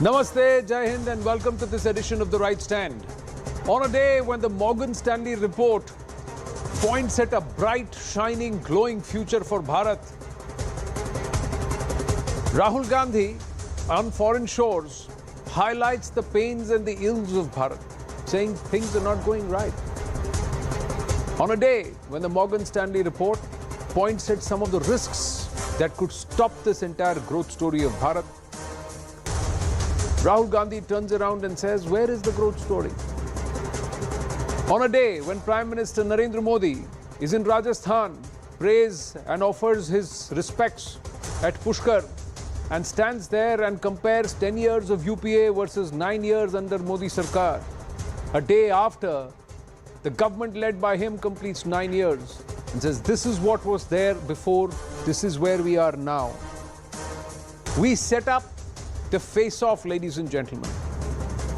Namaste, Jai Hind, and welcome to this edition of The Right Stand. On a day when the Morgan Stanley report points at a bright, shining, glowing future for Bharat, Rahul Gandhi, on foreign shores, highlights the pains and the ills of Bharat, saying things are not going right. On a day when the Morgan Stanley report points at some of the risks that could stop this entire growth story of Bharat, Rahul Gandhi turns around and says, where is the growth story? On a day when Prime Minister Narendra Modi is in Rajasthan, prays and offers his respects at Pushkar and stands there and compares 10 years of UPA versus 9 years under Modi Sarkar, a day after the government led by him completes 9 years and says, this is what was there before, this is where we are now. We set up the face-off, ladies and gentlemen.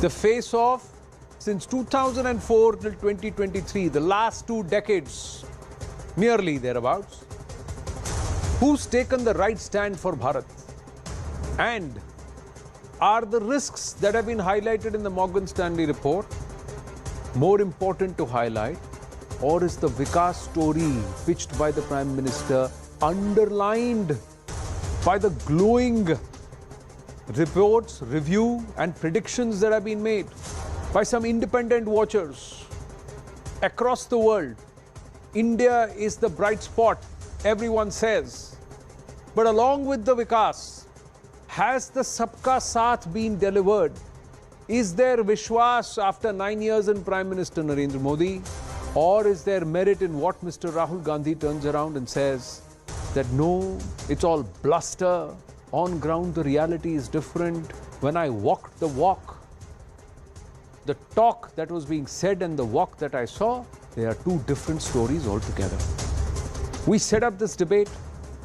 The face-off since 2004 till 2023, the last 2 decades, nearly thereabouts. Who's taken the right stand for Bharat? And are the risks that have been highlighted in the Morgan Stanley report more important to highlight, or is the Vikas story pitched by the Prime Minister underlined by the glowing reports, review and predictions that have been made by some independent watchers across the world? India is the bright spot, everyone says. But along with the Vikas, has the Sabka Saath been delivered? Is there Vishwas after 9 years in Prime Minister Narendra Modi? Or is there merit in what Mr. Rahul Gandhi turns around and says that no, it's all bluster. On ground, the reality is different. When I walked the walk, the talk that was being said and the walk that I saw, they are 2 different stories altogether. We set up this debate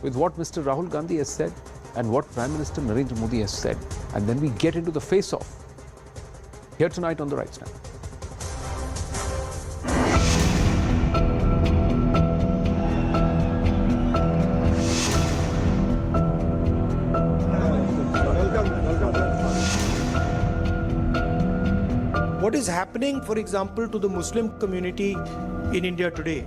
with what Mr. Rahul Gandhi has said and what Prime Minister Narendra Modi has said. And then we get into the face-off here tonight on The Right Stand. What is happening, for example, to the Muslim community in India today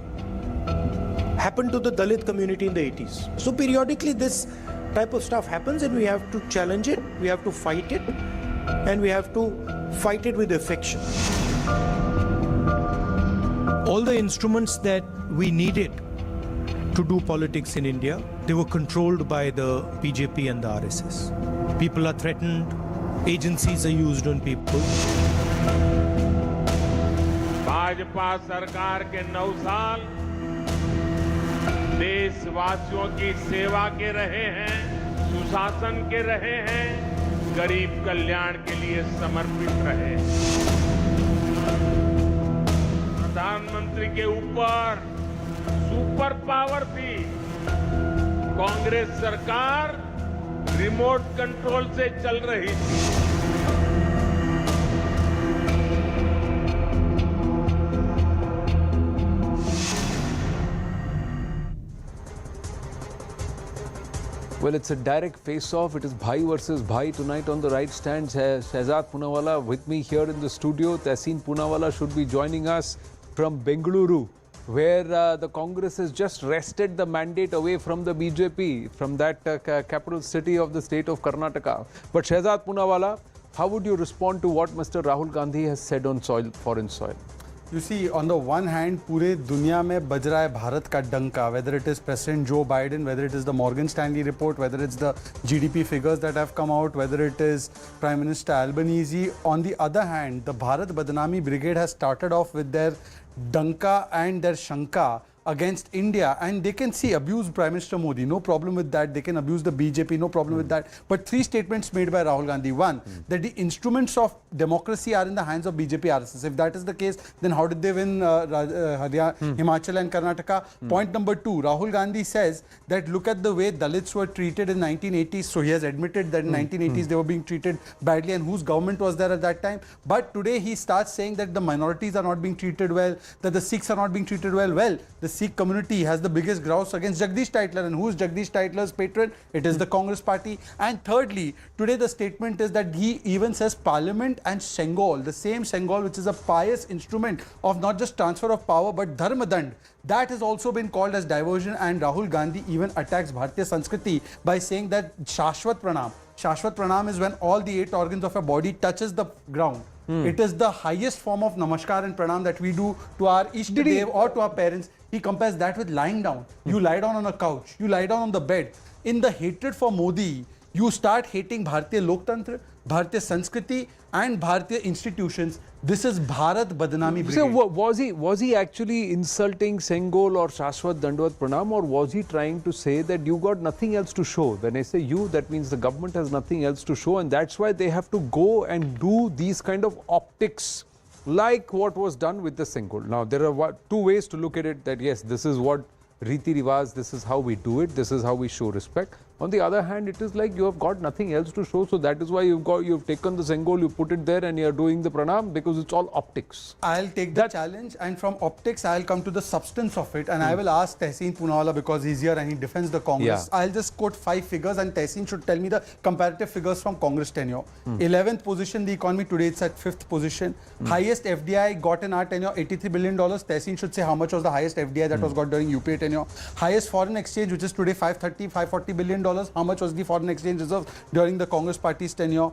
happened to the Dalit community in the 80s. So periodically this type of stuff happens and we have to challenge it, we have to fight it, and we have to fight it with affection. All the instruments that we needed to do politics in India, they were controlled by the BJP and the RSS. People are threatened, agencies are used on people. Bhajpa सरकार के 9 साल देशवासियों की सेवा के रहे हैं, सुशासन के रहे हैं, गरीब कल्याण के लिए समर्पित रहे। प्रधानमंत्री के ऊपर सुपर पावर थी। कांग्रेस सरकार रिमोट कंट्रोल से चल रही थी। Well, it's a direct face-off. It is Bhai versus Bhai tonight on The Right Stand. Shehzad Poonawalla with me here in the studio. Tehseen Poonawalla should be joining us from Bengaluru, where the Congress has just wrested the mandate away from the BJP, from that capital city of the state of Karnataka. But Shehzad Poonawalla, how would you respond to what Mr. Rahul Gandhi has said on foreign soil? You see, on the one hand, पूरे दुनिया में बज रहा है भारत का डंका, whether it is President Joe Biden, whether it is the Morgan Stanley report, whether it's the GDP figures that have come out, whether it is Prime Minister Albanese. On the other hand, the Bharat Badnami Brigade has started off with their danka and their shanka against India, and they can abuse Prime Minister Modi, no problem with that. They can abuse the BJP, no problem with that. But 3 statements made by Rahul Gandhi. One, that the instruments of democracy are in the hands of BJP RSS. If that is the case, then how did they win Himachal and Karnataka? Point number 2, Rahul Gandhi says that look at the way Dalits were treated in 1980s. So he has admitted that in 1980s they were being treated badly, and whose government was there at that time. But today he starts saying that the minorities are not being treated well, that the Sikhs are not being treated well. Well, the Sikh community has the biggest grouse against Jagdish Titler. And who is Jagdish Titler's patron? It is the Congress party. And thirdly, today the statement is that he even says Parliament and Sengol, the same Sengol which is a pious instrument of not just transfer of power but Dharmadand, that has also been called as diversion. And Rahul Gandhi even attacks Bharatiya Sanskriti by saying that Shashwat Pranam. Shashwat Pranam is when all the 8 organs of a body touches the ground. It is the highest form of namaskar and pranam that we do to our Ishta Dev or to our parents. He compares that with lying down. You lie down on a couch, you lie down on the bed. In the hatred for Modi, you start hating Bharatiya Loktantra, Bharatiya Sanskriti and Bharatiya institutions. This is Bharat Badnami Brigade. So was he actually insulting Sengol or Shashwat Dandvat Pranam, or was he trying to say that you got nothing else to show? When I say you, that means the government has nothing else to show, and that's why they have to go and do these kind of optics like what was done with the Sengol. Now there are 2 ways to look at it, that yes, this is what Riti Rivaz, this is how we do it, this is how we show respect. On the other hand, it is like you have got nothing else to show, so that is why you've taken the Sengol, you put it there and you are doing the pranam, because it's all optics. I'll take the challenge, and from optics I'll come to the substance of it, and I will ask Tehseen Poonawala, because he's here and he defends the Congress. I'll just quote 5 figures and Tehseen should tell me the comparative figures from Congress tenure. 11th position the economy, today it's at 5th position. Highest FDI got in our tenure, $83 billion. Tehseen should say how much was the highest FDI that was got during UPA tenure. Highest foreign exchange, which is today $540 billion. How much was the foreign exchange reserve during the Congress party's tenure?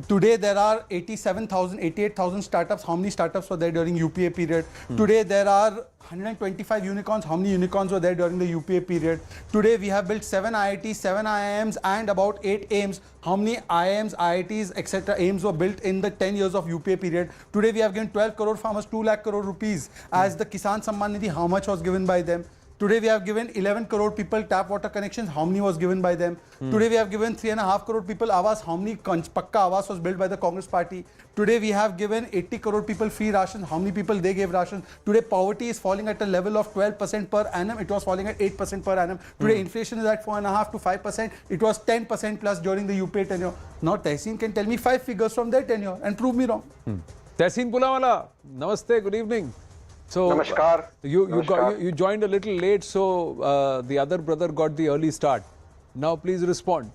Today there are 88,000 startups. How many startups were there during UPA period? Today there are 125 unicorns. How many unicorns were there during the UPA period? Today we have built 7 IITs, 7 IIMs and about 8 AIMs. How many IIMs, IITs, etc. AIMs were built in the 10 years of UPA period? Today we have given 12 crore farmers 2 lakh crore rupees as the Kisan Samman Nidhi. How much was given by them? Today we have given 11 crore people tap water connections. How many was given by them? Today we have given 3.5 crore people Awas. How many Pakka Awas was built by the Congress party? Today we have given 80 crore people free rations. How many people they gave rations? Today poverty is falling at a level of 12% per annum. It was falling at 8% per annam. Today inflation is at 4.5 to 5%. It was 10% plus during the UPA tenure. Now Tehseen can tell me 5 figures from their tenure and prove me wrong. Tehseen Poonawala, namaste, good evening. So Namaskar. You joined a little late, so the other brother got the early start. Now please respond.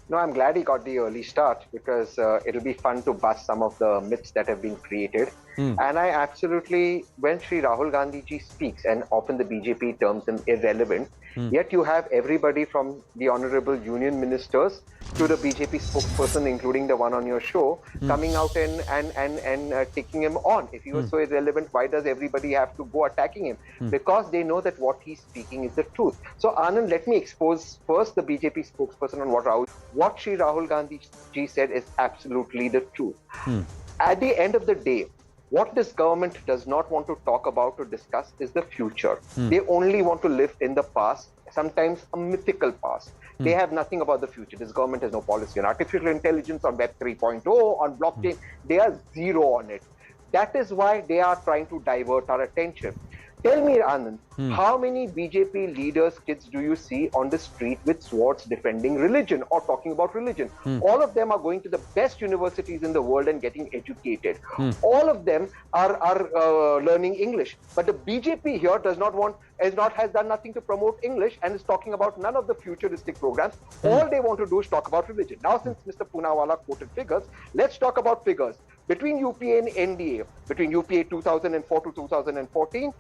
No, I'm glad he got the early start, because it'll be fun to bust some of the myths that have been created. And I absolutely, when Sri Rahul Gandhi ji speaks, and often the BJP terms him irrelevant, yet you have everybody from the honorable union ministers to the BJP spokesperson, including the one on your show, coming out and taking him on. If he was so irrelevant, why does everybody have to go attacking him? Because they know that what he's speaking is the truth. So Anand, let me expose first the BJP spokesperson on what Sri Rahul Gandhi ji said is absolutely the truth. At the end of the day, what this government does not want to talk about or discuss is the future. They only want to live in the past, sometimes a mythical past. They have nothing about the future. This government has no policy on artificial intelligence, on Web 3.0, on blockchain. They are zero on it. That is why they are trying to divert our attention. Tell me, Anand, how many BJP leaders' kids do you see on the street with swords defending religion or talking about religion? All of them are going to the best universities in the world and getting educated. All of them are learning English. But the BJP here has done nothing to promote English and is talking about none of the futuristic programs. All they want to do is talk about religion. Now, since Mr. Poonawala quoted figures, let's talk about figures. Between UPA and NDA, between UPA 2004 to 2014,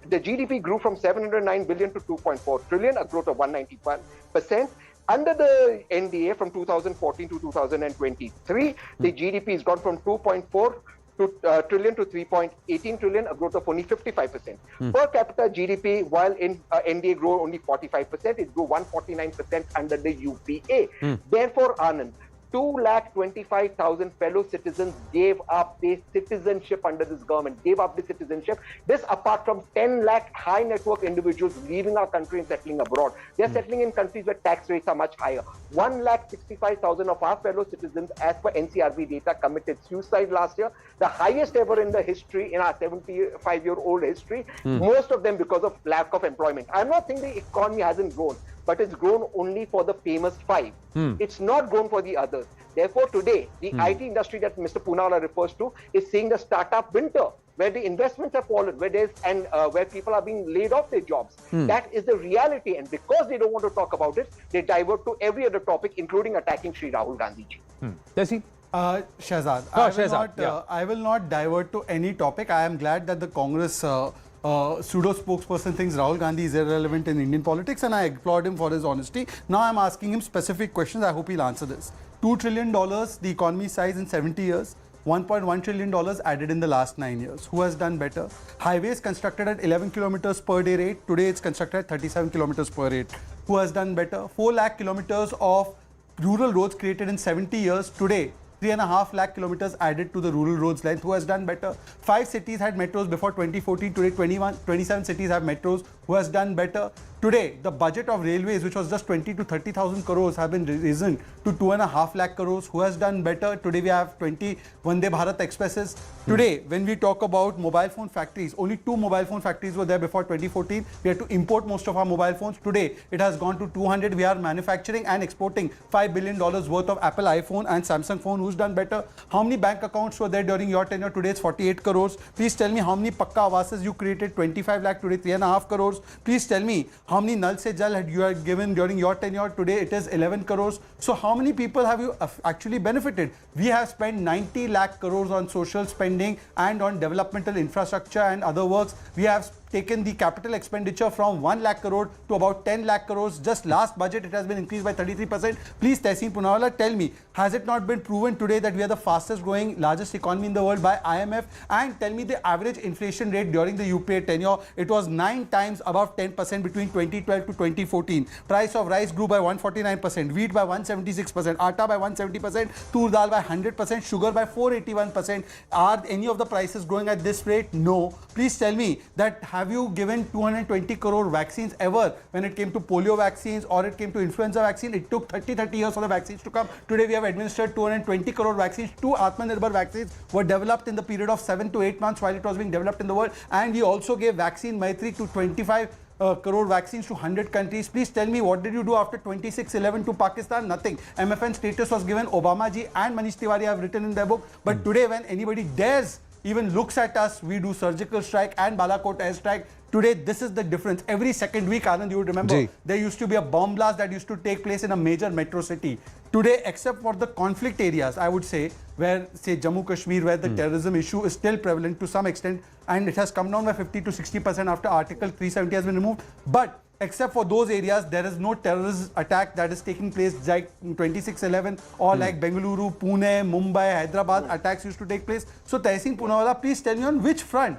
the GDP grew from 709 billion to 2.4 trillion, a growth of 191%. Under the NDA from 2014 to 2023, the GDP has gone from 2.4 trillion to 3.18 trillion, a growth of only 55%. Per capita GDP, while in NDA grew only 45%, it grew 149% under the UPA. Therefore, Anand, 225,000 fellow citizens gave up their citizenship under this government, gave up the citizenship. This apart from 10 lakh high net worth individuals leaving our country and settling abroad. They are settling in countries where tax rates are much higher. 165,000 of our fellow citizens, as per NCRB data, committed suicide last year, the highest ever in the history, in our 75-year-old history, most of them because of lack of employment. I'm not saying the economy hasn't grown, but it's grown only for the famous 5. It's not grown for the others. Therefore, today, the IT industry that Mr. Poonawala refers to is seeing the startup winter. where the investments have fallen, where people are being laid off their jobs. That is the reality, and because they don't want to talk about it, they divert to every other topic, including attacking Sri Rahul Gandhi ji. Tessie? Shahzad, Shahzad, I will not divert to any topic. I am glad that the Congress pseudo spokesperson thinks Rahul Gandhi is irrelevant in Indian politics, and I applaud him for his honesty. Now I'm asking him specific questions. I hope he'll answer this. $2 trillion, the economy size in 70 years. $1.1 trillion added in the last 9 years. Who has done better? Highways constructed at 11 kilometers per day rate. Today it's constructed at 37 kilometers per rate. Who has done better? 4 lakh kilometers of rural roads created in 70 years. Today, 3.5 lakh kilometers added to the rural roads length. Who has done better? 5 cities had metros before 2014. Today, 27 cities have metros. Who has done better? Today, the budget of railways, which was just 20 to 30,000 crores, have been risen to 2.5 lakh crores. Who has done better? Today, we have 20 Vande Bharat expresses. Today, when we talk about mobile phone factories, only 2 mobile phone factories were there before 2014. We had to import most of our mobile phones. Today, it has gone to 200. We are manufacturing and exporting $5 billion worth of Apple iPhone and Samsung phone. Who's done better? How many bank accounts were there during your tenure? Today, it's 48 crores. Please tell me how many Pakka Avasas you created? 25 lakh. Today, 3.5 crores. Please tell me how many Nal Se Jal you had given during your tenure. Today, it is 11 crores. So, how many people have you actually benefited? We have spent 90 lakh crores on social spending and on developmental infrastructure and other works. We have taken the capital expenditure from 1 lakh crore to about 10 lakh crores. Just last budget, it has been increased by 33%. Please, Tehseen Poonawalla, tell me, has it not been proven today that we are the fastest growing, largest economy in the world by IMF? And tell me the average inflation rate during the UPA tenure. It was 9 times above 10% between 2012 to 2014. Price of rice grew by 149%, wheat by 176%, atta by 170%, tur dal by 100%, sugar by 481%. Are any of the prices growing at this rate? No. Please tell me that have you given 220 crore vaccines ever when it came to polio vaccines or it came to influenza vaccine? It took 30 years for the vaccines to come. Today we have administered 220 crore vaccines. 2 Atmanirbhar vaccines were developed in the period of 7 to 8 months while it was being developed in the world, and we also gave vaccine Maitri to 25 crore vaccines to 100 countries. Please tell me, what did you do after 26/11 to Pakistan? Nothing. MFN status was given. Obama ji and Manish Tiwari have written in their book. But today, when anybody dares even looks at us, we do surgical strike and Balakot airstrike. Today, this is the difference. Every second week, Anand, you would remember, there used to be a bomb blast that used to take place in a major metro city. Today, except for the conflict areas, I would say, where, say, Jammu Kashmir, where the terrorism issue is still prevalent to some extent, and it has come down by 50 to 60% after Article 370 has been removed. But except for those areas, there is no terrorist attack that is taking place like 26/11 or like Bengaluru, Pune, Mumbai, Hyderabad attacks used to take place. So, Tehseen Poonawalla, please tell me on which front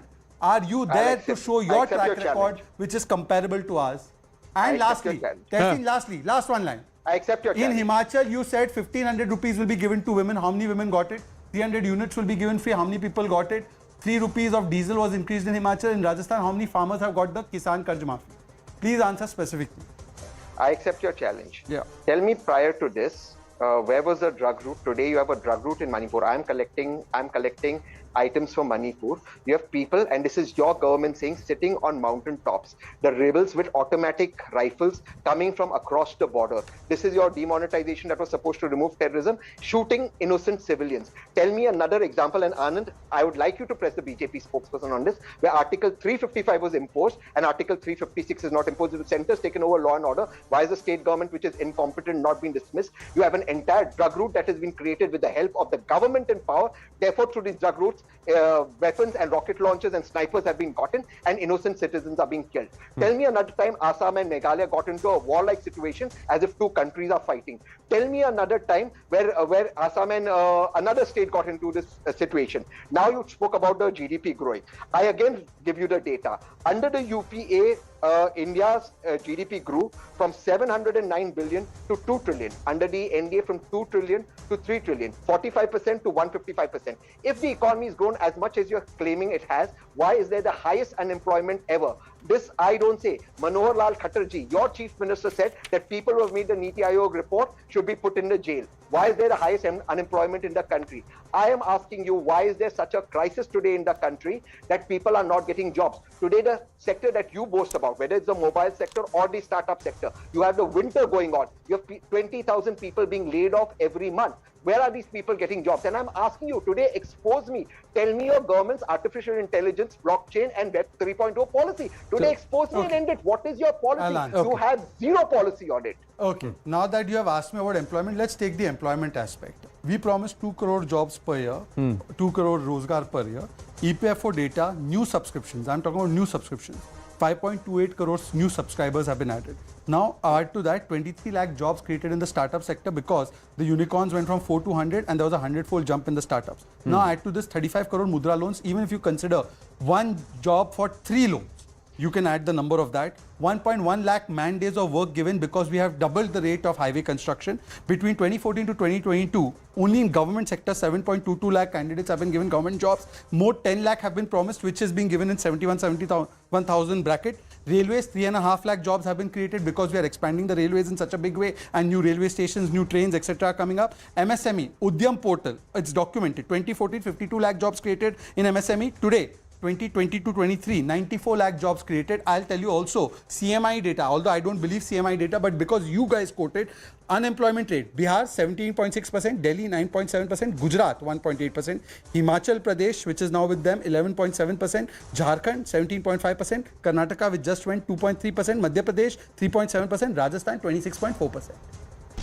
are you there to show your track record which is comparable to ours? And lastly, Tehseen, last one line. I accept your challenge. In Himachal, you said 1,500 rupees will be given to women. How many women got it? 300 units will be given free. How many people got it? 3 rupees of diesel was increased in Himachal. In Rajasthan, how many farmers have got the Kisan Karz Maafi? Please answer specifically. I accept your challenge. Yeah. Tell me, prior to this, where was the drug route? Today you have a drug route in Manipur. I'm collecting items from Manipur. You have people, and this is your government saying, sitting on mountain tops, the rebels with automatic rifles coming from across the border. This is your demonetization that was supposed to remove terrorism, shooting innocent civilians. Tell me another example, and Anand, I would like you to press the BJP spokesperson on this, where Article 355 was imposed and Article 356 is not imposed. The centre has taken over law and order. Why is the state government, which is incompetent, not being dismissed? You have an entire drug route that has been created with the help of the government in power. Therefore, through these drug routes, weapons and rocket launchers and snipers have been gotten and innocent citizens are being killed. Tell me another time Assam and Meghalaya got into a warlike situation as if 2 countries are fighting. Tell me another time where Assam and another state got into this situation. Now you spoke about the GDP growing. I again give you the data. Under the UPA, India's GDP grew from 709 billion to 2 trillion. Under the NDA, from 2 trillion to 3 trillion, 45% to 155%. If the economy has grown as much as you're claiming it has, why is there the highest unemployment ever? This I don't say. Manohar Lal Khattarji, your chief minister, said that people who have made the Niti Aayog report should be put in the jail. Why is there the highest unemployment in the country? I am asking you, why is there such a crisis today in the country that people are not getting jobs? Today, the sector that you boast about, whether it's the mobile sector or the startup sector, you have the winter going on. You have 20,000 people being laid off every month. Where are these people getting jobs? And I'm asking you today, expose me. Tell me your government's artificial intelligence, blockchain and Web 3.0 policy. Today, expose me and end it. What is your policy? You have zero policy on it. Okay, now that you have asked me about employment, let's take the employment aspect. We promised 2 crore jobs per year, 2 crore rozgar per year. EPFO data, new subscriptions. I'm talking about new subscriptions. 5.28 crores new subscribers have been added. Now, add to that 23 lakh jobs created in the startup sector because the unicorns went from 4 to 100 and there was a 100-fold jump in the startups. Now, add to this 35 crore mudra loans. Even if you consider one job for 3 loans, you can add the number of that. 1.1 lakh man days of work given because we have doubled the rate of highway construction. Between 2014 to 2022, only in government sector, 7.22 lakh candidates have been given government jobs. More 10 lakh have been promised, which is being given in 71,000 bracket. Railways, 3.5 lakh jobs have been created because we are expanding the railways in such a big way and new railway stations, new trains, etc. are coming up. MSME, Udyam portal, it's documented. 2014, 52 lakh jobs created in MSME. Today, 2022-23, 94 lakh jobs created. I'll tell you also, CMI data, although I don't believe CMI data, but because you guys quoted, unemployment rate, Bihar 17.6%, Delhi 9.7%, Gujarat 1.8%, Himachal Pradesh, which is now with them, 11.7%, Jharkhand 17.5%, Karnataka, which just went 2.3%, Madhya Pradesh 3.7%, Rajasthan 26.4%.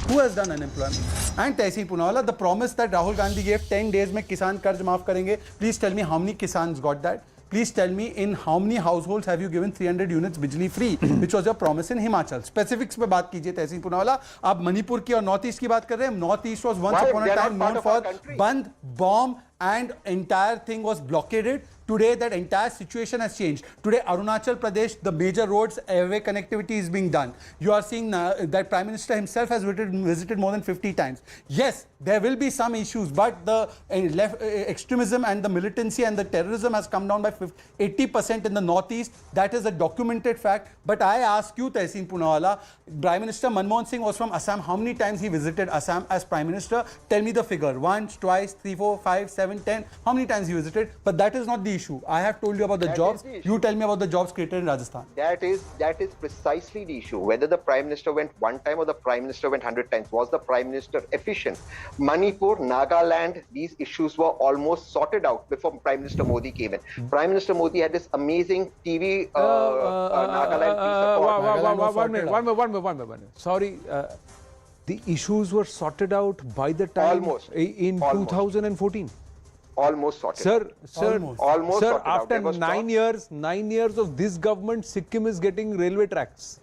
Who has done unemployment? And Tehseen Poonawalla, the promise that Rahul Gandhi gave 10 days mein kisan karz maaf karenge. Please tell me how many kisans got that. Please tell me in how many households have you given 300 units bijli free, which was your promise in Himachal. Specifics पे बात कीजिए Tehseen Poonawalla. आप मणिपुर की और north east की बात कर रहे हैं. North east was once upon a time known for band, bomb and entire thing was blockaded. Today that entire situation has changed. Today Arunachal Pradesh, the major roads, airway connectivity is being done. You are seeing that Prime Minister himself has visited more than 50 times. Yes, there will be some issues, but the extremism and the militancy and the terrorism has come down by 80% in the northeast. That is a documented fact. But I ask you, Tehseen Poonawalla, Prime Minister Manmohan Singh was from Assam. How many times he visited Assam as Prime Minister? Tell me the figure. Once, twice, 3, 4, 5, 7, 10. How many times he visited? But that is not the issue. I have told you about the jobs. You tell me about the jobs created in Rajasthan. That is precisely the issue. Whether the Prime Minister went one time or the Prime Minister went 100 times. Was the Prime Minister efficient? Manipur, Nagaland, these issues were almost sorted out before Prime Minister Modi came in. Prime Minister Modi had this amazing TV Nagaland. One minute. Sorry. The issues were sorted out by the time in 2014. Almost sorted. Sir, almost sir. sorted After out. 9 years of this government, Sikkim is getting railway tracks.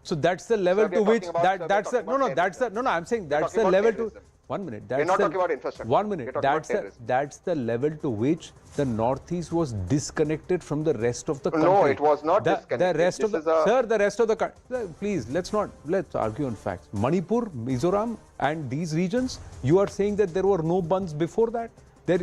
So that's the level to which that's the I'm saying that's the level to. 1 minute. We're not talking about infrastructure. 1 minute. That's the level to which the Northeast was disconnected from the rest of the country. No, it was not disconnected. The rest of the country. Please, let's argue on facts. Manipur, Mizoram, and these regions, you are saying that there were no bunds before that. They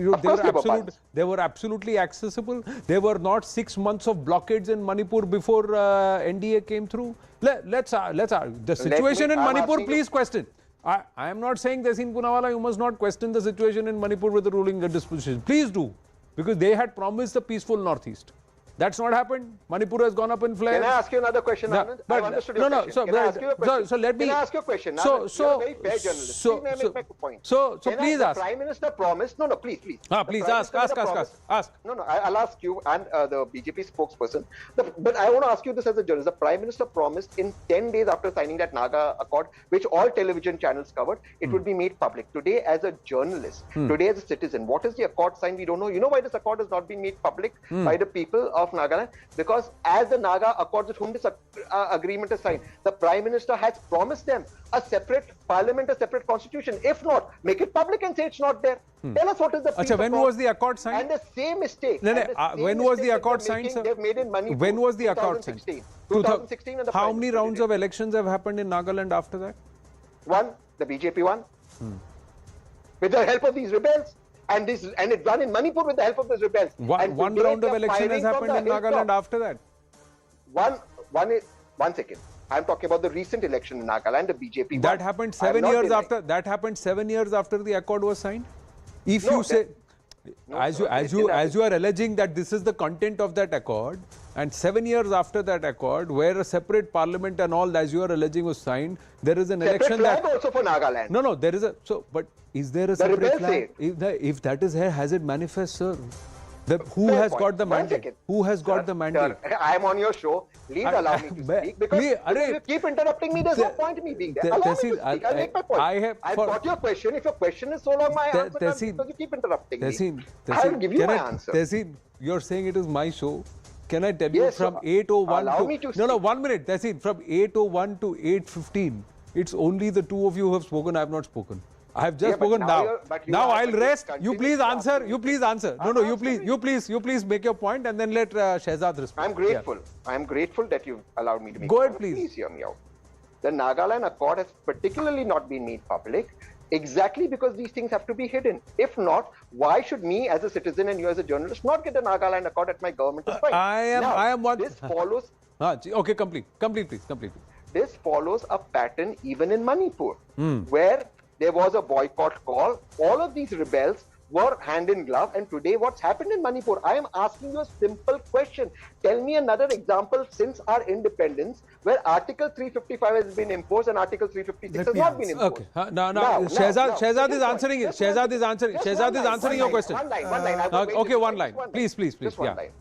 were absolutely accessible. There were not 6 months of blockades in Manipur before NDA came through. Let's argue. The situation in Manipur, please question. I am not saying, Tehseen Poonawalla, you must not question the situation in Manipur with the ruling disposition. Please do. Because they had promised a peaceful Northeast. That's not happened. Manipur has gone up in flames. Can I ask you another question, Anand? I've understood your question. Can I ask you a question? So let me... Can I ask you a question? You're a very fair journalist. Please make a point. So please ask. The Prime Minister promised... No, please. Please ask. No, I'll ask you and the BJP spokesperson. But I want to ask you this as a journalist. The Prime Minister promised in 10 days after signing that Naga Accord, which all television channels covered, it would be made public. Today, as a journalist, today as a citizen, what is the accord signed? We don't know. You know why this accord has not been made public by the people of Nagaland? Because as the Naga Accords with whom this agreement is signed, the Prime Minister has promised them a separate parliament, a separate constitution. If not, make it public and say it's not there. Tell us what is the when was the accord signed? And the same mistake. When was the accord signed, sir? They've made in Manipur. When was the accord signed? 2016. And the how many rounds of elections have happened in Nagaland after that? One, the BJP won. With the help of these rebels. And it won in Manipur with the help of these rebels. One round of election has happened in Nagaland after that. One second. I'm talking about the recent election in Nagaland, the BJP. That happened 7 years after. That happened 7 years after the accord was signed. If you say, No, as sir, you are alleging that this is the content of that accord, and 7 years after that accord, where a separate parliament and all, as you are alleging, was signed, there is an election flag that also for Nagaland. no, there is a but is there a The separate rebels flag? say If that is here, has it manifest, sir? Who Fair has point. got the One mandate? second. Who has got the mandate? Sir, I am on your show. Please allow me to speak because if you keep interrupting me, there's no point in me being there. Allow me to speak. I'll make my point. I've got your question. If your question is so long, my answer comes because you keep interrupting me. I will give you my answer. Tehseen, you're saying it is my show. Can I tell you Yes, from sir. 8:01 Allow me to no, speak. 1 minute. Tehseen, from 8:01 to 8:15, it's only the two of you who have spoken. I have not spoken. I have just Yeah, but spoken now now. you're- but you Now are- I'll but you rest. You continue please to answer. ask me. You please answer. No, I'm you please make your point and then let Shehzad respond. I'm grateful. I'm grateful that you've allowed me to make Go my ahead, point. please. Please hear me out. The Nagaland Accord has particularly not been made public exactly because these things have to be hidden. If not, why should me as a citizen and you as a journalist not get the Nagaland Accord at my government is fine. I am one. This follows Okay, complete, please. this follows a pattern even in Manipur, where there was a boycott call. All of these rebels were hand in glove, and today what's happened in Manipur? I am asking you a simple question. Tell me another example since our independence where Article 355 has been imposed and Article 356 has not been imposed. Okay. Now, Shehzad is answering it. Shehzad is answering your question. One line. Okay, one line. Please. Just one Yeah. line.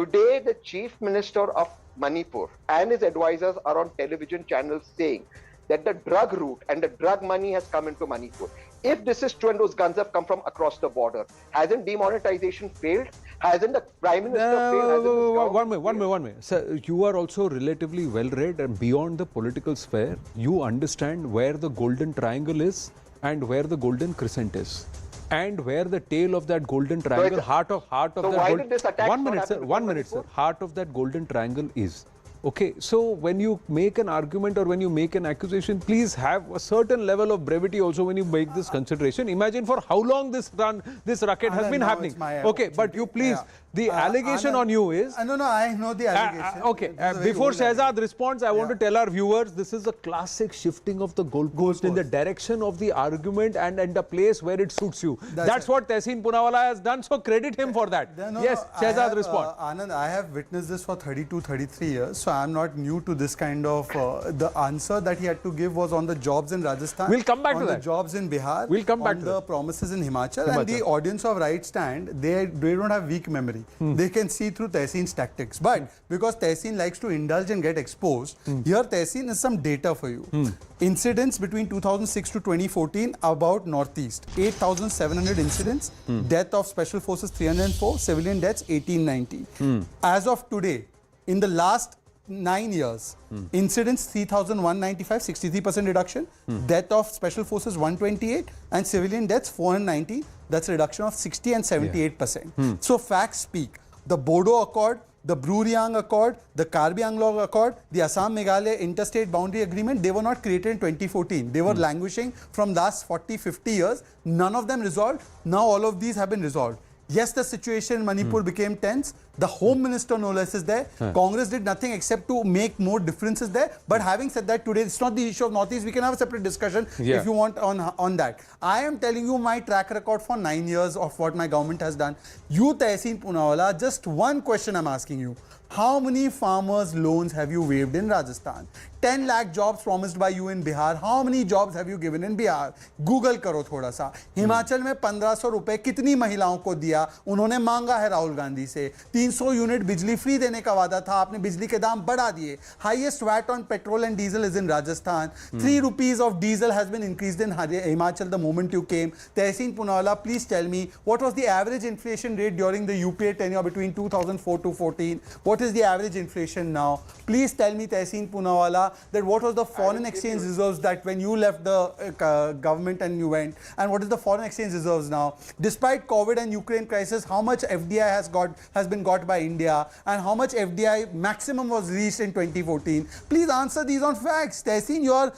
Today, the Chief Minister of Manipur and his advisors are on television channels saying that the drug route and the drug money has come into Manipur. If this is true and those guns have come from across the border, hasn't demonetization failed? Hasn't the Prime Minister failed? Hasn't this government failed? One minute. Sir, you are also relatively well read and beyond the political sphere. You understand where the golden triangle is and where the golden crescent is. And where the tail of that golden triangle, heart of So that why did this attack not happen one before minute, sir. Manipur? Heart of that golden triangle is. Okay, so when you make an argument or when you make an accusation, please have a certain level of brevity also when you make this consideration. Imagine for how long this racket has been happening. Okay, but you please, the allegation on you is... No, I know the allegation. Before Shehzad responds, I want to tell our viewers, this is a classic shifting of the goalpost in the direction of the argument and the place where it suits you. That's what Tehseen Poonawalla has done, so credit him for that. Yes, Shehzad, respond. Anand, I have witnessed this for 33 years, so I'm not new to this kind of... the answer that he had to give was on the jobs in Rajasthan. We'll come back to that. On the jobs in Bihar. We'll come back on to the that. promises in Himachal. And the audience of Right Stand, they don't have weak memory. They can see through Tehseen's tactics. But because Tehseen likes to indulge and get exposed, here Tehseen is some data for you. Incidents between 2006 to 2014 about Northeast. 8,700 incidents. Death of Special Forces 304. Civilian deaths 1890. As of today, in the last 9 years, incidents 3,195, 63% reduction. Death of Special Forces 128 and civilian deaths 490. That's a reduction of 60 and 78%. So facts speak. The Bodo Accord, the Bruriang Accord, the Karbi Anglong Accord, the Assam-Meghalaya Interstate Boundary Agreement, they were not created in 2014. They were languishing from last 40, 50 years. None of them resolved. Now all of these have been resolved. Yes, the situation in Manipur became tense. The Home Minister, no less, is there. Congress did nothing except to make more differences there. But having said that, today it's not the issue of Northeast. We can have a separate discussion if you want on that. I am telling you my track record for 9 years of what my government has done. You, Tehseen Poonawalla, just one question I'm asking you. How many farmers' loans have you waived in Rajasthan? 10 lakh jobs promised by you in Bihar. How many jobs have you given in Bihar? Google करो थोड़ा सा. हिमाचल में 1500 रुपए कितनी महिलाओं को दिया? उन्होंने मांगा है राहुल गांधी से. 300 यूनिट बिजली फ्री देने का वादा था. आपने बिजली के दाम बढ़ा दिए. Highest VAT on petrol and diesel is in Rajasthan. 3 rupees of diesel has been increased in Himachal the moment you came. Tehseen Poonawalla, please tell me what was the average inflation rate during the UPA tenure between 2004 to 14? What is the average inflation now? Please tell me, Tehseen Poonawalla, that what was the foreign exchange reserves that when you left the government and you went, and what is the foreign exchange reserves now? Despite COVID and Ukraine crisis, how much FDI has been got by India, and how much FDI maximum was reached in 2014? Please answer these on facts. Tehseen, you are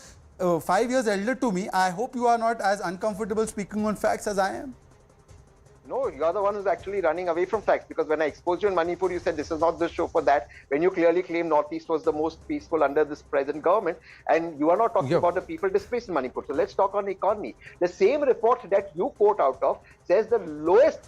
5 years elder to me. I hope you are not as uncomfortable speaking on facts as I am. No, you are the one who's actually running away from facts, because when I exposed you in Manipur, you said this is not the show for that. When you clearly claim Northeast was the most peaceful under this present government, and you are not talking about the people displaced in Manipur. So let's talk on the economy. The same report that you quote out of says the lowest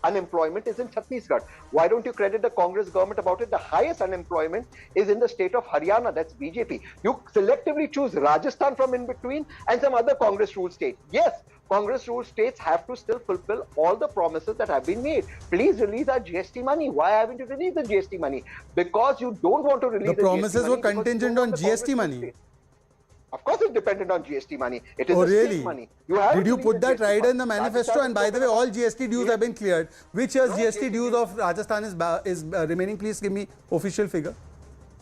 unemployment is in Chhattisgarh. Why don't you credit the Congress government about it? The highest unemployment is in the state of Haryana, that's BJP. You selectively choose Rajasthan from in between and some other Congress ruled state. Yes, Congress ruled states have to still fulfill all the promises that have been made. Please release our GST money. Why haven't you released the GST money? Because you don't want to release the promises GST were money contingent on GST money. State. Of course, it's dependent on GST money. It is really? state money. Did you put that right in the manifesto? And by the way, all GST dues have been cleared. Which year's GST dues of Rajasthan is remaining? Please give me official figure.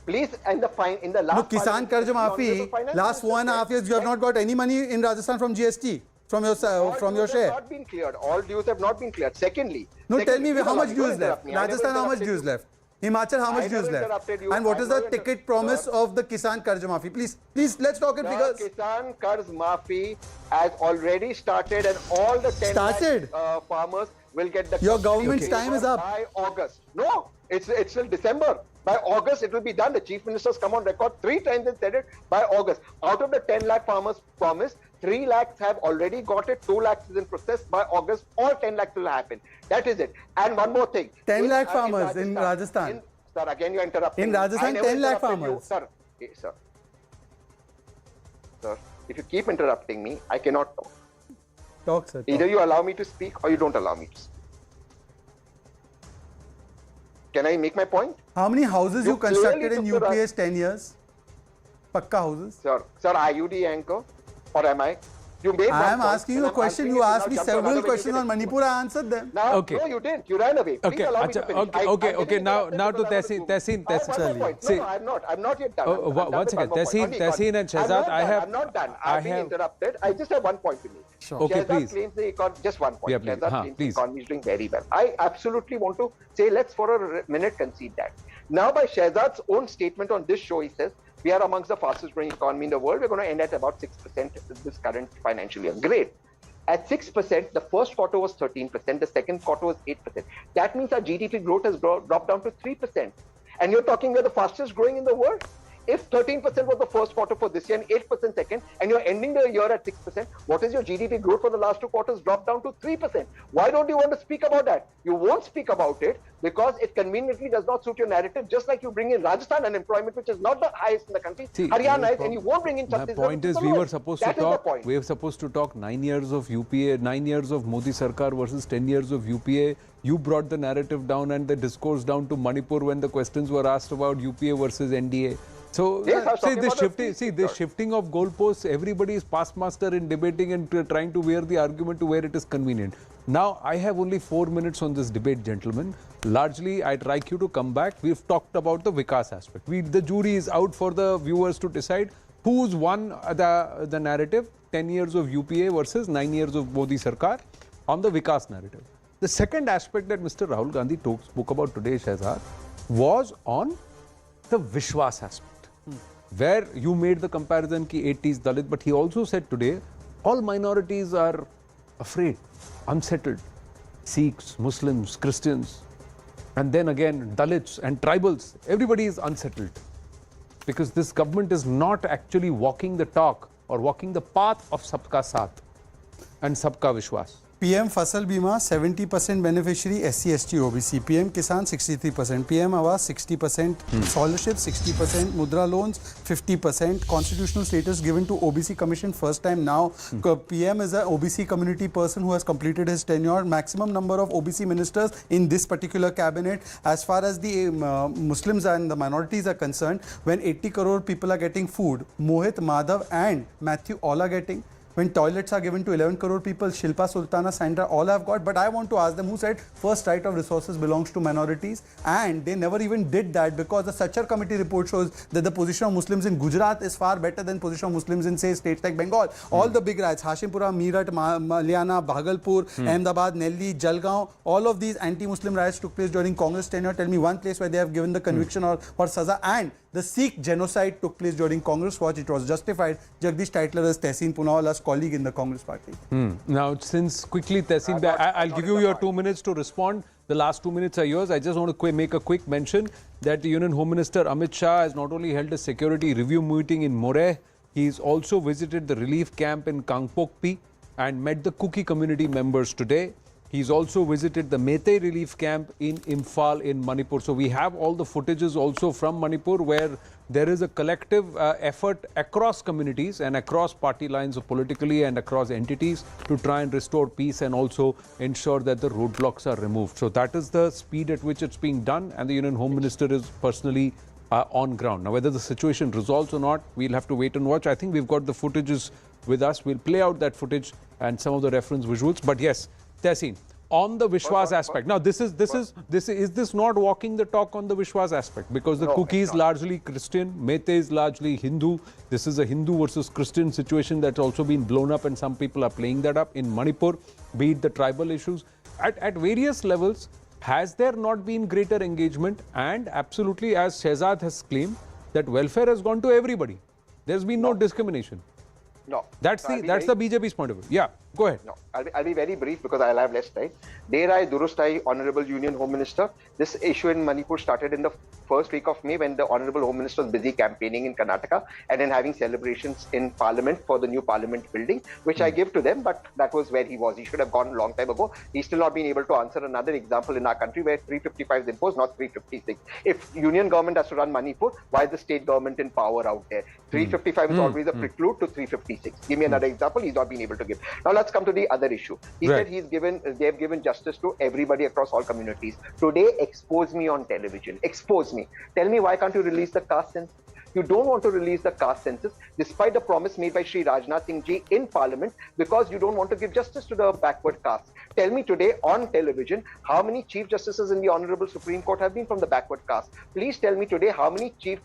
Please, and the fine in the last. Look, Kisan Karz Maafi, last 1.5 years, you have not got any money in Rajasthan from GST. From your share. Not been cleared. All dues have not been cleared. Secondly, tell me how much dues left. Rajasthan, how much dues left? Himachal, how much dues left? And what is the ticket promise of the Kisan Karz Maafi? Please, let's talk in figures. Kisan Karz Maafi has already started, and all the 10 lakh, farmers will get the. Your government's time is up by August. No, it's till December. By August, it will be done. The chief ministers come on record 3 times and said it. By August, out of the 10 lakh farmers promised, 3 lakhs have already got it. 2 lakhs is in process. By August, all 10 lakhs will happen. That is it. And one more thing. 10 lakh farmers in Rajasthan. Sir, again you are interrupting. In Rajasthan, 10 lakh farmers. Sir, sir, if you keep interrupting me, I cannot talk. Talk, sir. Either you allow me to speak or you don't allow me to speak. Can I make my point? How many houses you constructed in UPA's 10 years? Pakka houses? Sir, are you the anchor or am I? You made I am asking you a question. You asked me several questions on Manipur. I answered them. Now, no, you didn't. You ran away. Please allow me to finish. Okay. Now to Tehseen. No, I'm not yet done. One second. Tehseen and Shehzad, I'm not done. I've been interrupted. I just have one point to make. Sure. Okay, Shehzad please. claims the economy. Just one point. Yeah, please. Shehzad claims the Please. economy is doing very well. I absolutely want to say, let's for a minute concede that. Now, by Shehzad's own statement on this show, he says, we are amongst the fastest growing economy in the world. We're going to end at about 6% this current financial year. Great. At 6%, the first quarter was 13%, the second quarter was 8%. That means our GDP growth has dropped down to 3%. And you're talking we're the fastest growing in the world? If 13% was the first quarter for this year and 8% second, and you're ending the year at 6%, what is your GDP growth for the last 2 quarters dropped down to 3%? Why don't you want to speak about that? You won't speak about it because it conveniently does not suit your narrative, just like you bring in Rajasthan unemployment, which is not the highest in the country. Haryana is, and you won't bring in Chhattisgarh. My point is, we were supposed to talk 9 years of UPA, 9 years of Modi Sarkar versus 10 years of UPA. You brought the narrative down and the discourse down to Manipur when the questions were asked about UPA versus NDA. So, yes, this shifting of goalposts, everybody is past master in debating and trying to wear the argument to where it is convenient. Now, I have only 4 minutes on this debate, gentlemen. Largely, I'd like you to come back. We've talked about the Vikas aspect. The jury is out for the viewers to decide who's won the narrative, 10 years of UPA versus 9 years of Modi Sarkar on the Vikas narrative. The second aspect that Mr. Rahul Gandhi spoke about today, Shehzad, was on the Vishwas aspect. Where you made the comparison ki 80s Dalit, but he also said today all minorities are afraid, unsettled. Sikhs, Muslims, Christians, and then again Dalits and tribals, everybody is unsettled. Because this government is not actually walking the talk or walking the path of Sabka Saath and Sabka Vishwas. PM Fasal Bima 70% beneficiary SC/ST OBC, PM Kisan 63%, PM Awas 60%, scholarship 60%, Mudra loans 50%, constitutional status given to OBC Commission first time now. PM is a OBC community person who has completed his tenure. Maximum number of OBC ministers in this particular cabinet. As far as the Muslims and the minorities are concerned, when 80 crore people are getting food, Mohit, Madhav and Matthew all are getting. When toilets are given to 11 crore people, Shilpa, Sultana, Sandra, all have got. But I want to ask them who said first right of resources belongs to minorities. And they never even did that because the Sachar committee report shows that the position of Muslims in Gujarat is far better than position of Muslims in, say, states like Bengal. All the big riots, Hashimpura, Meerut, Malyana, Bhagalpur, Ahmedabad, Nelli, Jalgaon, all of these anti-Muslim riots took place during Congress tenure. Tell me one place where they have given the conviction or saza. And the Sikh genocide took place during Congress watch. It was justified. Jagdish Titler is Tehseen Poonawala's colleague in the Congress party. Now, since quickly, Tehseen, I'll give you your 2 minutes to respond. The last 2 minutes are yours. I just want to make a quick mention that the Union Home Minister Amit Shah has not only held a security review meeting in Moreh, he's also visited the relief camp in Kangpokpi and met the Kuki community members today. He's also visited the Meitei relief camp in Imphal in Manipur. So we have all the footages also from Manipur where there is a collective effort across communities and across party lines politically and across entities to try and restore peace and also ensure that the roadblocks are removed. So that is the speed at which it's being done, and the Union Home Minister is personally on ground. Now, whether the situation resolves or not, we'll have to wait and watch. I think we've got the footages with us. We'll play out that footage and some of the reference visuals. But yes, Tehseen, on the Vishwas aspect. Now, is this not walking the talk on the Vishwas aspect? Because the Kuki is largely Christian, Meitei is largely Hindu. This is a Hindu versus Christian situation that's also been blown up, and some people are playing that up in Manipur, be it the tribal issues. At various levels, has there not been greater engagement? And absolutely, as Shehzad has claimed, that welfare has gone to everybody. There's been no discrimination. No. That's the BJP's point of view. Yeah, go ahead. No, I'll be very brief because I'll have less time. Derai Durustai, Honorable Union Home Minister. This issue in Manipur started in the first week of May when the Honorable Home Minister was busy campaigning in Karnataka and then having celebrations in Parliament for the new Parliament building, which I give to them, but that was where he was. He should have gone a long time ago. He's still not been able to answer another example in our country where 355 is imposed, not 356. If Union government has to run Manipur, why is the state government in power out there? 355 is always a preclude to 356. Give me another example he's not been able to give. Now let's come to the other issue. He said they have given justice to everybody across all communities. Today, expose me on television. Expose me. Tell me, why can't you release the caste census? You don't want to release the caste census despite the promise made by Shri Rajnath Singh Ji in Parliament, because you don't want to give justice to the backward caste. Tell me today on television how many chief justices in the Honorable Supreme Court have been from the backward caste. Please tell me today how many chief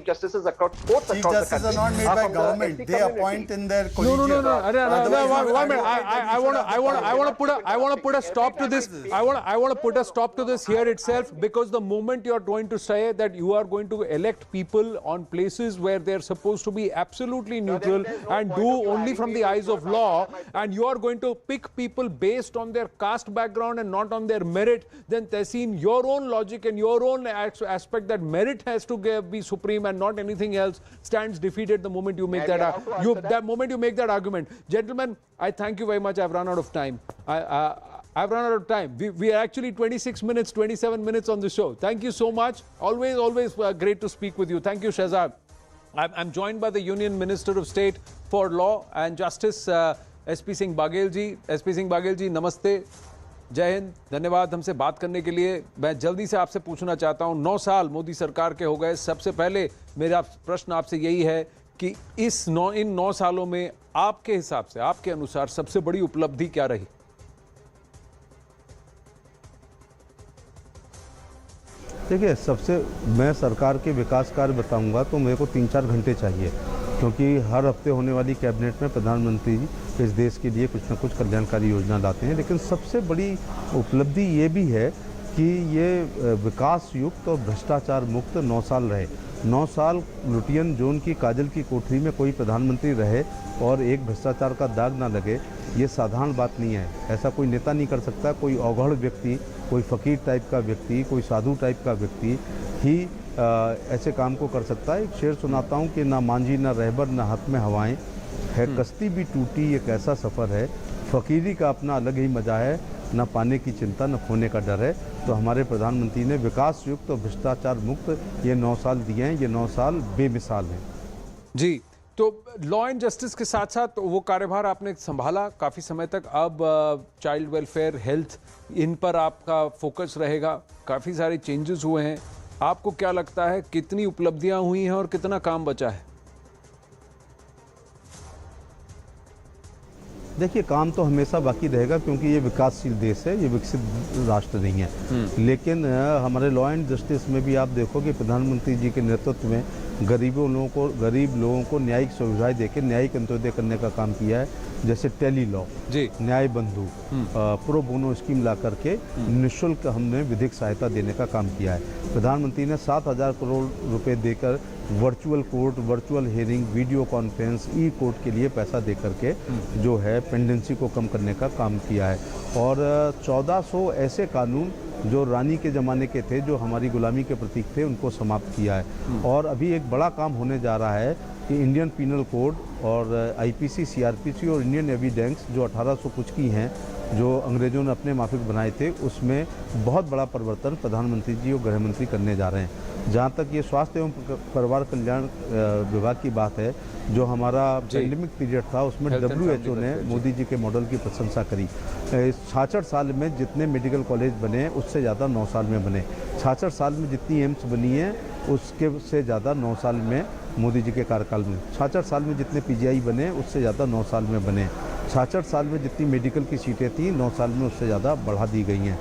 justices across courts Chief across the justices country are not made by government. They appoint in their collegiate. No. 1 minute. I want to put a stop to this. I want to put a stop to this here itself, because the moment you are going to say that you are going to elect people on places where they're supposed to be absolutely neutral and do only from the eyes of law, and you are going to pick people based on their caste background and not on their merit, then Tehseen, your own logic and your own aspect that merit has to be supreme and not anything else stands defeated the moment you make that moment you make that argument. Gentlemen, I thank you very much. I've run out of time. I've run out of time. We are actually 26 minutes, 27 minutes on the show. Thank you so much. Always great to speak with you. Thank you, Shehzad. I'm joined by the Union Minister of State for Law and Justice, SP Singh Baghel ji. SP Singh Baghel ji, namaste. जय हिंद, धन्यवाद हमसे बात करने के लिए। मैं जल्दी से आपसे पूछना चाहता हूं, 9 साल मोदी सरकार के हो गए। सबसे पहले मेरा प्रश्न आपसे यही है कि इन 9 सालों में आपके हिसाब से, आपके अनुसार सबसे बड़ी उपलब्धि क्या रही? देखिए, मैं सरकार के विकास कार्य बताऊंगा तो मेरे को 3-4 घंटे चाहिए, क्योंकि हर हफ्ते होने वाली कैबिनेट में प्रधानमंत्री जी इस देश के लिए कुछ न कुछ कल्याणकारी योजना लाते हैं। लेकिन सबसे बड़ी उपलब्धि ये भी है कि ये विकास युक्त और भ्रष्टाचार मुक्त 9 साल रहे। 9 साल लुटियन जोन की काजल की कोठरी में कोई प्रधानमंत्री रहे और एक भ्रष्टाचार का दाग ना लगे, ये साधारण बात नहीं है। ऐसा कोई नेता नहीं कर सकता। कोई अवगढ़ व्यक्ति, कोई फकीर टाइप का व्यक्ति, कोई साधु टाइप का व्यक्ति ही ऐसे काम को कर सकता है। एक शेर सुनाता हूँ कि ना मांझी ना रहबर ना हाथ में हवाएं है, कश्ती भी टूटी एक ऐसा सफ़र है, फ़कीरी का अपना अलग ही मज़ा है, न पाने की चिंता न खोने का डर है। तो हमारे प्रधानमंत्री ने विकास युक्त और भ्रष्टाचार मुक्त ये 9 साल दिए हैं। ये 9 साल बेमिसाल हैं जी। तो लॉ एंड जस्टिस के साथ साथ वो कार्यभार आपने संभाला काफ़ी समय तक। अब चाइल्ड वेलफेयर, हेल्थ, इन पर आपका फोकस रहेगा। काफ़ी सारे चेंजेस हुए हैं। आपको क्या लगता है कितनी उपलब्धियां हुई हैं और कितना काम बचा है? देखिए, काम तो हमेशा बाकी रहेगा, क्योंकि ये विकासशील देश है, ये विकसित राष्ट्र नहीं है। लेकिन हमारे लॉ एंड जस्टिस में भी आप देखो कि प्रधानमंत्री जी के नेतृत्व में गरीब लोगों को न्यायिक सुविधाएं देकर न्यायिक अंत्योदय करने का काम किया है। जैसे टेली लॉ, जी, न्याय बंधु, प्रो बोनो स्कीम ला करके निःशुल्क हमने विधिक सहायता देने का काम किया है। प्रधानमंत्री ने 7,000 करोड़ रुपए देकर virtual court, virtual hearing, video conference, e court के लिए पैसा दे करके जो है पेंडेंसी को कम करने का काम किया है। और 1400 ऐसे कानून जो रानी के ज़माने के थे, जो हमारी गुलामी के प्रतीक थे, उनको समाप्त किया है। और अभी एक बड़ा काम होने जा रहा है कि इंडियन पीनल कोड और आईपीसी, सीआरपीसी और इंडियन एविडेंस जो 1800 कुछ की हैं, जो अंग्रेज़ों ने अपने माफिक बनाए थे, उसमें बहुत बड़ा परिवर्तन प्रधानमंत्री जी और गृह मंत्री करने जा रहे हैं। जहाँ तक ये स्वास्थ्य एवं परिवार कल्याण विभाग की बात है, जो हमारा पेंडेमिक पीरियड था, उसमें WHO ने मोदी जी के मॉडल की प्रशंसा करी। 66 साल में जितने मेडिकल कॉलेज बने, उससे ज़्यादा 9 साल में बने। 66 साल में जितनी एम्स बनी है, उसके से ज़्यादा 9 साल में मोदी जी के कार्यकाल में। 66 साल में जितने PGI बने, उससे ज़्यादा 9 साल में बने। 66 साल में जितनी मेडिकल की सीटें थी, 9 साल में उससे ज़्यादा बढ़ा दी गई हैं।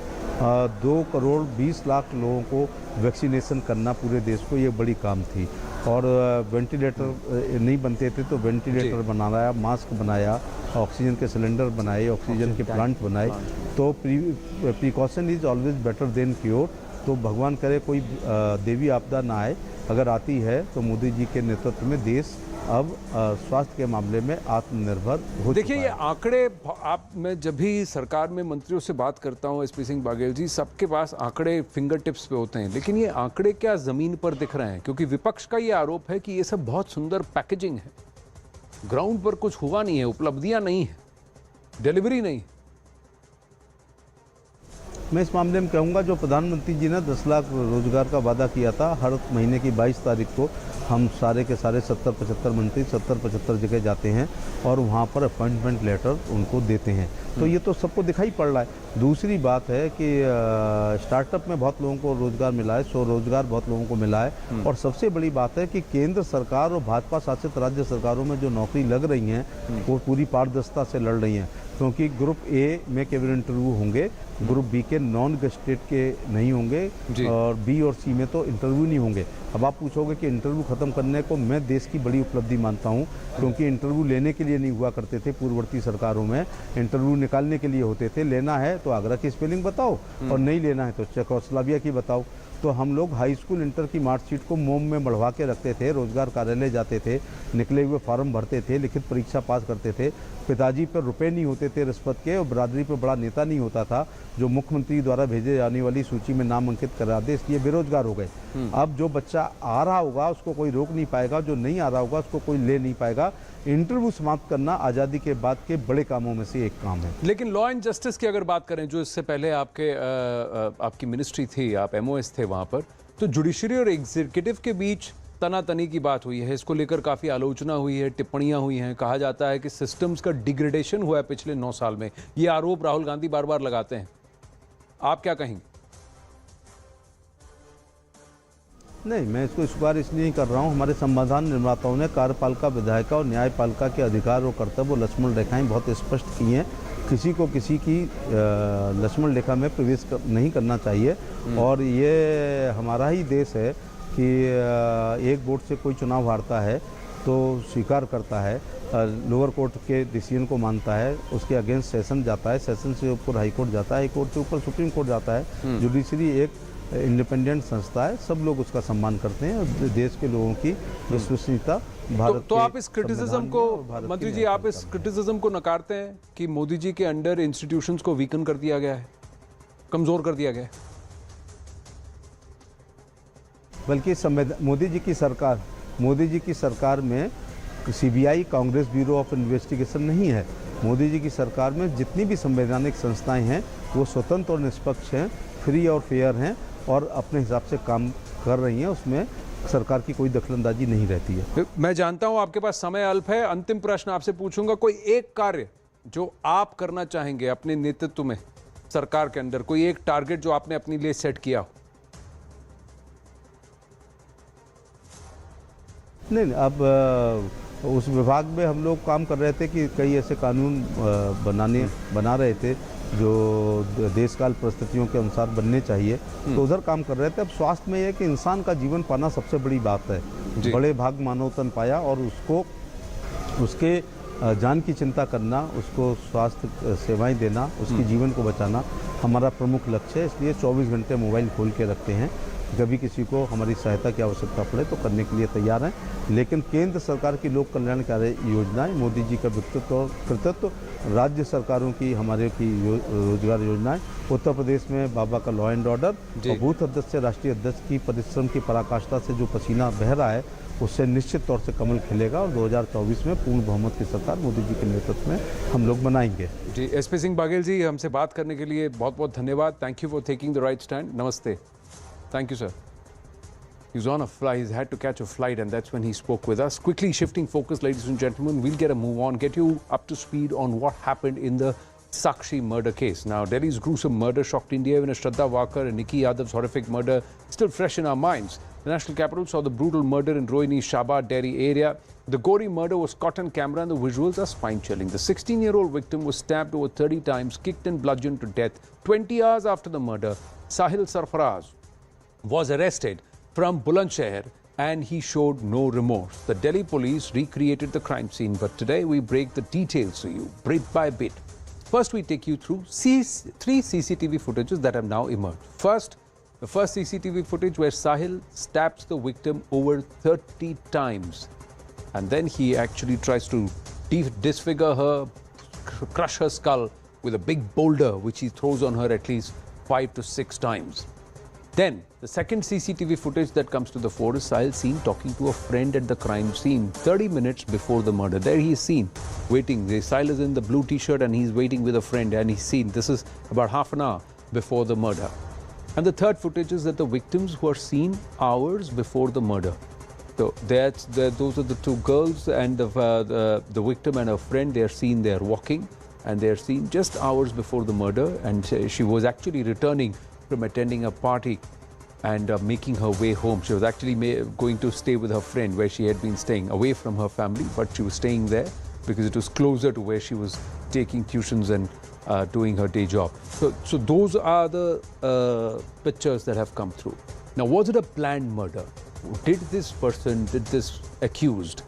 2 करोड़ 20 लाख लोगों को वैक्सीनेशन करना पूरे देश को, ये बड़ी काम थी। और वेंटिलेटर नहीं बनते थे तो वेंटिलेटर बनाया, मास्क बनाया, ऑक्सीजन के सिलेंडर बनाए, ऑक्सीजन के प्लांट बनाए। तो precaution is always better than cure. तो भगवान करे कोई देवी आपदा ना आए, अगर आती है तो मोदी जी के नेतृत्व में देश अब स्वास्थ्य के मामले में आत्मनिर्भर हो। देखिए ये आंकड़े, आप, मैं जब भी सरकार में मंत्रियों से बात करता हूँ, SP सिंह बाघेल जी, सबके पास आंकड़े फिंगर टिप्स पे होते हैं, लेकिन ये आंकड़े क्या जमीन पर दिख रहे हैं? क्योंकि विपक्ष का ये आरोप है कि ये सब बहुत सुंदर पैकेजिंग है, ग्राउंड पर कुछ हुआ नहीं है, उपलब्धियां नहीं है, डिलीवरी नहीं। मैं इस मामले में कहूँगा, जो प्रधानमंत्री जी ने 10 लाख रोजगार का वादा किया था, हर महीने की 22 तारीख को हम सारे के सारे 70-75 मंत्री 70-75 जगह जाते हैं और वहाँ पर अपॉइंटमेंट लेटर उनको देते हैं। तो ये तो सबको दिखाई पड़ रहा है। दूसरी बात है कि स्टार्टअप में बहुत लोगों को रोजगार मिला है, स्वरोजगार बहुत लोगों को मिला है। और सबसे बड़ी बात है कि केंद्र सरकार और भाजपा शासित राज्य सरकारों में जो नौकरी लग रही हैं, वो पूरी पारदर्शिता से लड़ रही हैं। क्योंकि ग्रुप ए में केवल इंटरव्यू होंगे, ग्रुप बी के नॉन गेस्टेड के नहीं होंगे, और बी और सी में तो इंटरव्यू नहीं होंगे। अब आप पूछोगे कि इंटरव्यू खत्म करने को मैं देश की बड़ी उपलब्धि मानता हूं, क्योंकि इंटरव्यू लेने के लिए नहीं हुआ करते थे पूर्ववर्ती सरकारों में, इंटरव्यू निकालने के लिए होते थे। लेना है तो आगरा की स्पेलिंग बताओ और नहीं लेना है तो चेकोस्लोवाकिया की बताओ। तो हम लोग हाई स्कूल इंटर की मार्कशीट को मोम में मढ़वा के रखते थे, रोजगार कार्यालय जाते थे, निकले हुए फॉर्म भरते थे, लिखित परीक्षा पास करते थे। पिताजी पर रुपए नहीं होते थे रिश्वत के, और बरादरी पर बड़ा नेता नहीं होता था जो मुख्यमंत्री द्वारा भेजे जाने वाली सूची में नाम अंकित करा दे, इसलिए बेरोजगार हो गए। अब जो बच्चा आ रहा होगा उसको कोई रोक नहीं पाएगा, जो नहीं आ रहा होगा उसको कोई ले नहीं पाएगा। इंटरव्यू समाप्त करना आज़ादी के बाद के बड़े कामों में से एक काम है। लेकिन लॉ एंड जस्टिस की अगर बात करें, जो इससे पहले आपकी मिनिस्ट्री थी, आप MOS थे वहाँ पर, तो जुडिशरी और एग्जीक्यूटिव के बीच तनातनी की बात हुई है। इसको लेकर काफ़ी आलोचना हुई है, टिप्पणियां हुई हैं। कहा जाता है कि सिस्टम्स का डिग्रेडेशन हुआ है पिछले 9 साल में। ये आरोप राहुल गांधी बार बार लगाते हैं, आप क्या कहेंगे? नहीं, मैं इसको इस बार इसलिए नहीं कर रहा हूँ। हमारे संविधान निर्माताओं ने कार्यपालिका, विधायिका और न्यायपालिका के अधिकार और कर्तव्य और लक्ष्मण रेखाएं बहुत स्पष्ट की हैं। किसी को किसी की लक्ष्मण रेखा में प्रवेश नहीं करना चाहिए। और ये हमारा ही देश है कि एक वोट से कोई चुनाव हारता है तो स्वीकार करता है, लोअर कोर्ट के डिसीजन को मानता है, उसके अगेंस्ट सेशन जाता है, सेशन से ऊपर हाई कोर्ट जाता है, हाई कोर्ट से ऊपर सुप्रीम कोर्ट जाता है। जुडिशरी एक इंडिपेंडेंट संस्था है, सब लोग उसका सम्मान करते हैं और देश के लोगों की विश्वसनीयता भारत तो आप इस क्रिटिसिज्म को, मंत्री जी, आप इस क्रिटिसिज्म को नकारते हैं कि मोदी जी के अंडर इंस्टीट्यूशंस को वीकन कर दिया गया है, कमजोर कर दिया गया है? बल्कि मोदी जी की सरकार में CBI, Congress bureau of investigation नहीं है। मोदी जी की सरकार में जितनी भी संवैधानिक संस्थाएं हैं वो स्वतंत्र और निष्पक्ष हैं, फ्री और फेयर हैं और अपने हिसाब से काम कर रही हैं। उसमें सरकार की कोई दखलंदाजी नहीं रहती है। मैं जानता हूं आपके पास समय अल्प है, अंतिम प्रश्न आपसे पूछूंगा। कोई एक कार्य जो आप करना चाहेंगे अपने नेतृत्व में सरकार के अंदर, कोई एक टारगेट जो आपने अपने लिए सेट किया हो? नहीं, अब उस विभाग में हम लोग काम कर रहे थे कि कई ऐसे कानून बना रहे थे जो देशकाल परिस्थितियों के अनुसार बनने चाहिए, तो उधर काम कर रहे थे। अब स्वास्थ्य में यह है कि इंसान का जीवन पाना सबसे बड़ी बात है। बड़े भाग मानव तन पाया और उसको उसके जान की चिंता करना, उसको स्वास्थ्य सेवाएं देना, उसके जीवन को बचाना हमारा प्रमुख लक्ष्य है। इसलिए 24 घंटे मोबाइल खोल के रखते हैं। कभी किसी को हमारी सहायता की आवश्यकता पड़े तो करने के लिए तैयार हैं। लेकिन केंद्र सरकार की लोक कल्याणकारी योजनाएं, मोदी जी का व्यक्तित्व और कृतित्व, राज्य सरकारों की हमारे की रोजगार योजनाएं, उत्तर प्रदेश में बाबा का लॉ एंड ऑर्डर और बूथ अध्यक्ष से राष्ट्रीय अध्यक्ष की परिश्रम की पराकाष्ठा से जो पसीना बह रहा है, उससे निश्चित तौर से कमल खिलेगा और 2024 में पूर्ण बहुमत की सरकार मोदी जी के नेतृत्व में हम लोग बनाएंगे। जी, एसपी सिंह बाघेल जी, हमसे बात करने के लिए बहुत बहुत धन्यवाद। Thank you for taking the right stand. नमस्ते। Thank you, sir. He was on a flight, he's had to catch a flight, and that's when he spoke with us. Quickly shifting focus, ladies and gentlemen, we'll get a move on, get you up to speed on what happened in the Sakshi murder case. Now, Delhi's gruesome murder shocked India when Shraddha Walker and Nikki Yadav's horrific murder still fresh in our minds. The national capital saw the brutal murder in Rohini's Shabad Dairy area. The gory murder was caught on camera and the visuals are spine-chilling. The 16-year-old victim was stabbed over 30 times, kicked and bludgeoned to death. 20 hours after the murder, Sahil Sarfaraz was arrested from Bulandshahr and he showed no remorse. The Delhi police recreated the crime scene, but today we break the details to you, bit by bit. First, we take you through three CCTV footages that have now emerged. First, the first CCTV footage where Sahil stabs the victim over 30 times. And then he actually tries to disfigure her, crush her skull with a big boulder, which he throws on her at least 5 to 6 times. Then, the second CCTV footage that comes to the fore is Sahil seen talking to a friend at the crime scene 30 minutes before the murder. There he is seen waiting. Sahil is in the blue t-shirt and he's waiting with a friend and he's seen. This is about half an hour before the murder. And the third footage is that the victims were seen hours before the murder. So those are the two girls and the victim and her friend. They are seen there walking and they are seen just hours before the murder, and she was actually returning from attending a party and making her way home. She was actually going to stay with her friend where she had been staying, away from her family, but she was staying there because it was closer to where she was taking tuitions and doing her day job. So those are the pictures that have come through. Now, was it a planned murder? Did this accused,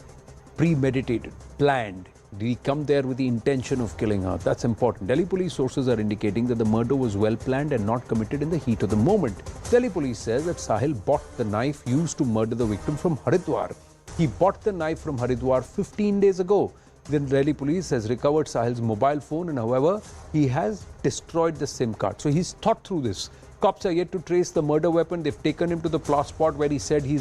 premeditated, planned? Did he come there with the intention of killing her? That's important. Delhi police sources are indicating that the murder was well planned and not committed in the heat of the moment. Delhi police says that Sahil bought the knife used to murder the victim from Haridwar. He bought the knife from Haridwar 15 days ago. Then Delhi police has recovered Sahil's mobile phone, and however, he has destroyed the SIM card. So he's thought through this. Cops are yet to trace the murder weapon. They've taken him to the spot where he said he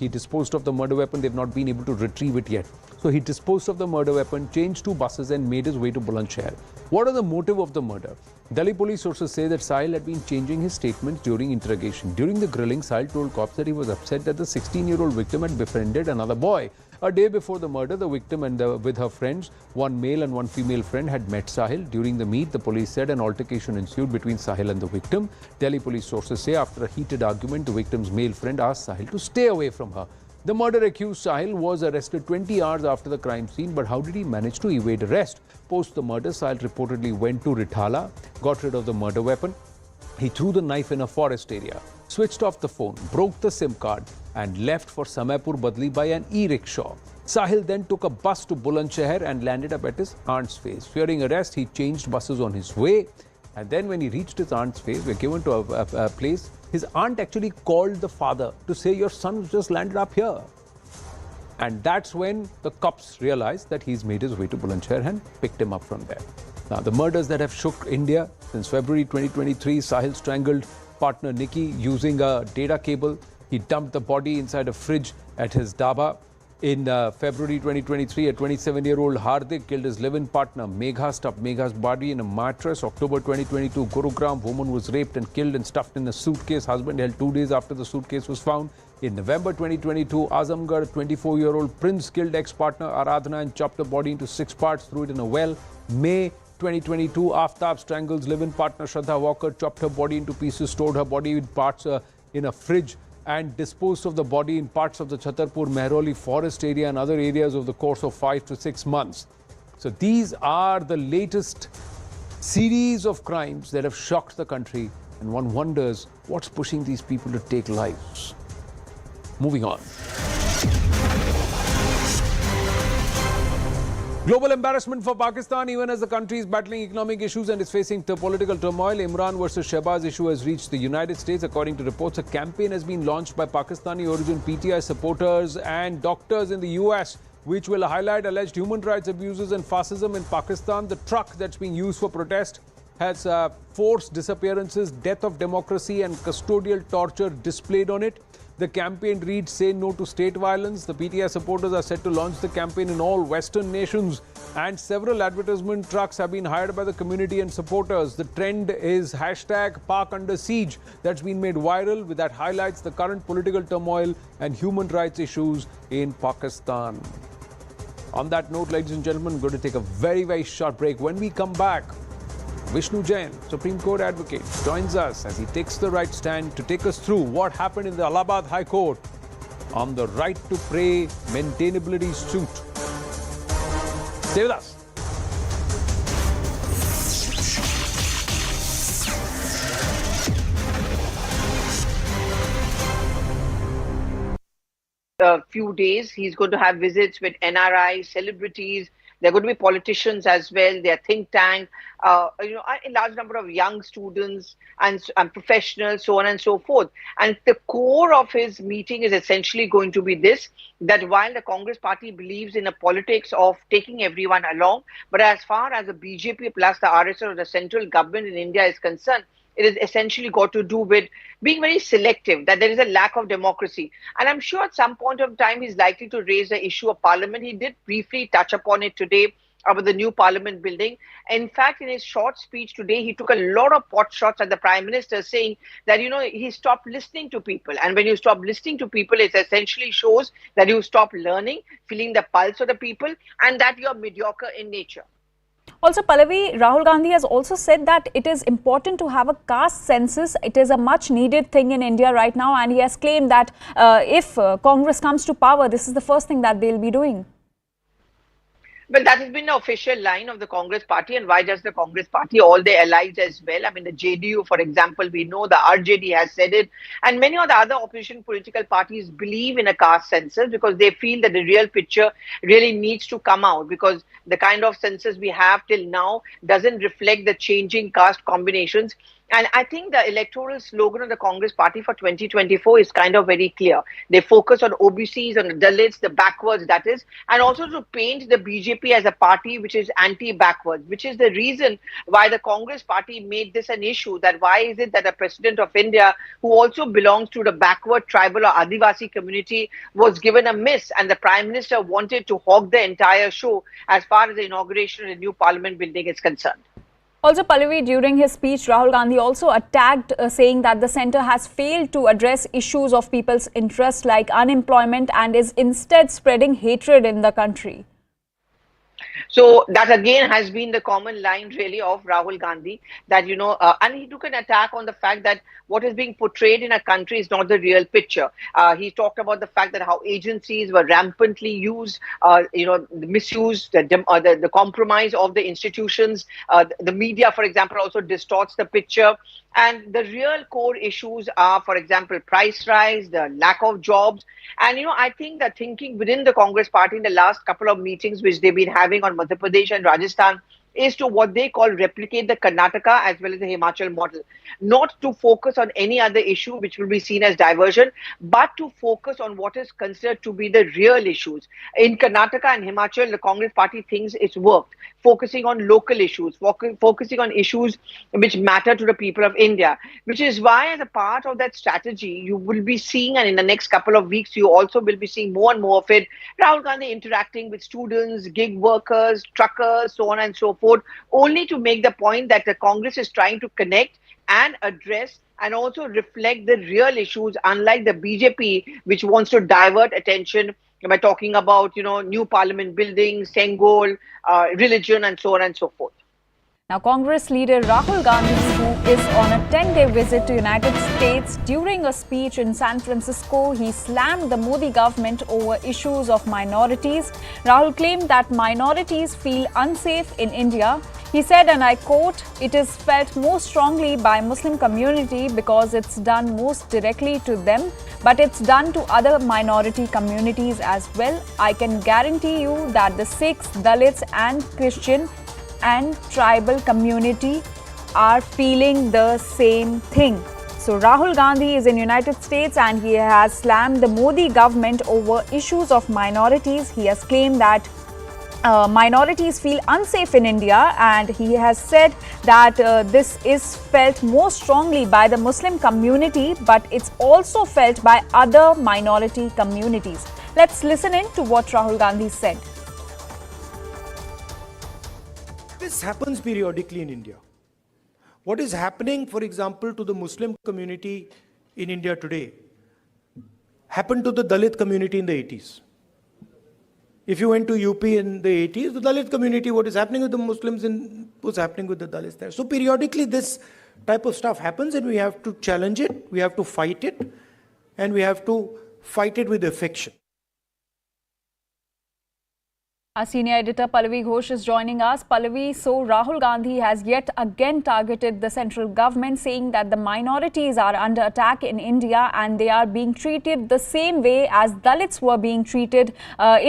disposed of the murder weapon. They've not been able to retrieve it yet. So he disposed of the murder weapon, changed 2 buses and made his way to Bulandshahr. What are the motive of the murder? Delhi police sources say that Sahil had been changing his statements during interrogation. During the grilling, Sahil told cops that he was upset that the 16-year-old victim had befriended another boy. A day before the murder, the victim and with her friends, one male and one female friend, had met Sahil. During the meet, the police said an altercation ensued between Sahil and the victim. Delhi police sources say after a heated argument, the victim's male friend asked Sahil to stay away from her. The murder accused Sahil was arrested 20 hours after the crime scene, but how did he manage to evade arrest? Post the murder, Sahil reportedly went to Rithala, got rid of the murder weapon. He threw the knife in a forest area, switched off the phone, broke the SIM card and left for Samaipur Badli by an e-rickshaw. Sahil then took a bus to Bulandshahr and landed up at his aunt's place. Fearing arrest, he changed buses on his way. And then when he reached his aunt's place, we're given to a place, his aunt actually called the father to say, your son just landed up here. And that's when the cops realized that he's made his way to Bulandshahr and picked him up from there. Now, the murders that have shook India since February 2023, Sahil strangled partner Nikki using a data cable. He dumped the body inside a fridge at his dhaba. In February 2023, a 27-year-old Hardik killed his live-in partner Megha, stuffed Megha's body in a mattress. October 2022, Gurugram, woman was raped and killed and stuffed in a suitcase. Husband held 2 days after the suitcase was found. In November 2022, Azamgarh, 24-year-old Prince killed ex-partner Aradhana and chopped her body into 6 parts, threw it in a well. May 2022, Aftab strangles live-in partner Shraddha Walker, chopped her body into pieces, stored her body in parts in a fridge and disposed of the body in parts of the Chhatarpur Mehroli forest area and other areas over the course of 5 to 6 months. So these are the latest series of crimes that have shocked the country, and one wonders what's pushing these people to take lives. Moving on. Global embarrassment for Pakistan, even as the country is battling economic issues and is facing political turmoil. Imran versus Shehbaz issue has reached the United States. According to reports, a campaign has been launched by Pakistani origin PTI supporters and doctors in the US, which will highlight alleged human rights abuses and fascism in Pakistan. The truck that's being used for protest has forced disappearances, death of democracy and custodial torture displayed on it. The campaign reads, "Say no to state violence." The PTI supporters are set to launch the campaign in all Western nations, and several advertisement trucks have been hired by the community and supporters. The trend is hashtag Pak under siege that's been made viral, with that highlights the current political turmoil and human rights issues in Pakistan. On that note, ladies and gentlemen, I'm going to take a very short break. When we come back, Vishnu Jain, Supreme Court advocate, joins us as he takes the right stand to take us through what happened in the Allahabad High Court on the right to pray maintainability suit. Stay with us. A few days, he's going to have visits with NRI, celebrities. There are going to be politicians as well. Their think tank, a large number of young students and professionals, so on and so forth. And the core of his meeting is essentially going to be this: that while the Congress party believes in a politics of taking everyone along, but as far as the BJP plus the RSS or the central government in India is concerned, it is essentially got to do with being very selective, that there is a lack of democracy. And I'm sure at some point of time he's likely to raise the issue of parliament. He did briefly touch upon it today about the new parliament building. In fact, in his short speech today, he took a lot of pot shots at the Prime Minister, saying that, he stopped listening to people. And when you stop listening to people, it essentially shows that you stop learning, feeling the pulse of the people, and that you're mediocre in nature. Also, Pallavi, Rahul Gandhi has also said that it is important to have a caste census. It is a much needed thing in India right now, and he has claimed that if Congress comes to power, this is the first thing that they'll be doing. Well, that has been the official line of the Congress party. And why does the Congress party? All their allies as well. I mean, the JDU, for example, we know the RJD has said it. And many of the other opposition political parties believe in a caste census because they feel that the real picture really needs to come out, because the kind of census we have till now doesn't reflect the changing caste combinations. And I think the electoral slogan of the Congress party for 2024 is kind of very clear. They focus on OBCs, on the Dalits, the backwards, that is, and also to paint the BJP as a party which is anti-backwards, which is the reason why the Congress party made this an issue, that why is it that a president of India who also belongs to the backward tribal or Adivasi community was given a miss, and the Prime Minister wanted to hog the entire show as far as the inauguration of the new parliament building is concerned. Also, Pallavi, during his speech, Rahul Gandhi also attacked, saying that the centre has failed to address issues of people's interests like unemployment and is instead spreading hatred in the country. So that again has been the common line really of Rahul Gandhi, that, and he took an attack on the fact that what is being portrayed in a country is not the real picture. He talked about the fact that how agencies were rampantly used, misused, the compromise of the institutions. The media, for example, also distorts the picture. And the real core issues are, for example, price rise, the lack of jobs. And, I think that thinking within the Congress party in the last couple of meetings which they've been having on Madhya Pradesh and Rajasthan is to what they call replicate the Karnataka as well as the Himachal model. Not to focus on any other issue which will be seen as diversion, but to focus on what is considered to be the real issues. In Karnataka and Himachal, the Congress party thinks it's worked, focusing on local issues, focusing on issues which matter to the people of India, which is why as a part of that strategy, you will be seeing, and in the next couple of weeks, you also will be seeing more and more of it, Rahul Gandhi interacting with students, gig workers, truckers, so on and so forth, only to make the point that the Congress is trying to connect and address and also reflect the real issues, unlike the BJP, which wants to divert attention by talking about, new parliament buildings, Sengol, religion, and so on and so forth. Now, Congress leader Rahul Gandhi, who is on a 10-day visit to United States, during a speech in San Francisco, he slammed the Modi government over issues of minorities. Rahul claimed that minorities feel unsafe in India. He said, and I quote, "It is felt most strongly by Muslim community because it's done most directly to them, but it's done to other minority communities as well. I can guarantee you that the Sikhs, Dalits and Christian and tribal community are feeling the same thing." So Rahul Gandhi is in United States and he has slammed the Modi government over issues of minorities. He has claimed that minorities feel unsafe in India, and he has said that this is felt most strongly by the Muslim community, but it's also felt by other minority communities. Let's listen in to what Rahul Gandhi said. This happens periodically in India. What is happening, for example, to the Muslim community in India today happened to the Dalit community in the 80s. If you went to UP in the 80s, the Dalit community, what is happening with the Muslims was happening with the Dalits there. So periodically this type of stuff happens and we have to challenge it, we have to fight it, and we have to fight it with affection. Our senior editor Pallavi Ghosh is joining us. Pallavi, so Rahul Gandhi has yet again targeted the central government, saying that the minorities are under attack in India and they are being treated the same way as Dalits were being treated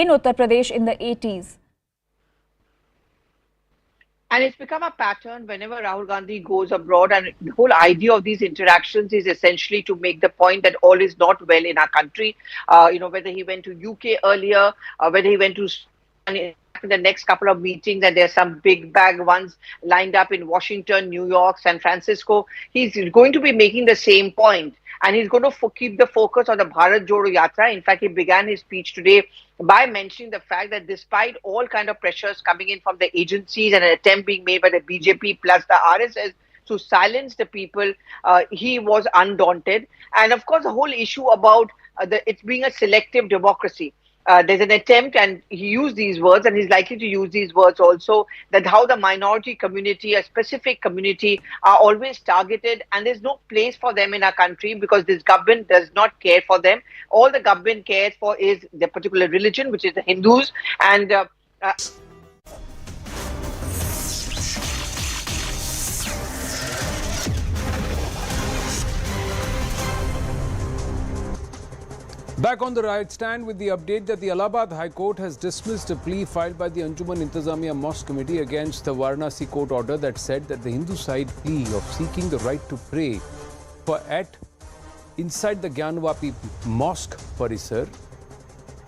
in Uttar Pradesh in the 80s. And it's become a pattern whenever Rahul Gandhi goes abroad, and the whole idea of these interactions is essentially to make the point that all is not well in our country. Whether he went to UK earlier, whether he went to in the next couple of meetings, and there's some big bag ones lined up in Washington, New York, San Francisco, he's going to be making the same point, and he's going to keep the focus on the Bharat Jodo Yatra. In fact, he began his speech today by mentioning the fact that despite all kind of pressures coming in from the agencies and an attempt being made by the BJP plus the RSS to silence the people, he was undaunted. And of course, the whole issue about it being a selective democracy. There's an attempt, and he used these words, and he's likely to use these words also, that how the minority community, a specific community, are always targeted, and there's no place for them in our country because this government does not care for them. All the government cares for is the particular religion, which is the Hindus, and Back on the right stand with the update that the Allahabad High Court has dismissed a plea filed by the Anjuman Intizamiya Mosque Committee against the Varanasi court order that said that the Hindu side plea of seeking the right to pray inside the Gyanvapi mosque Parisar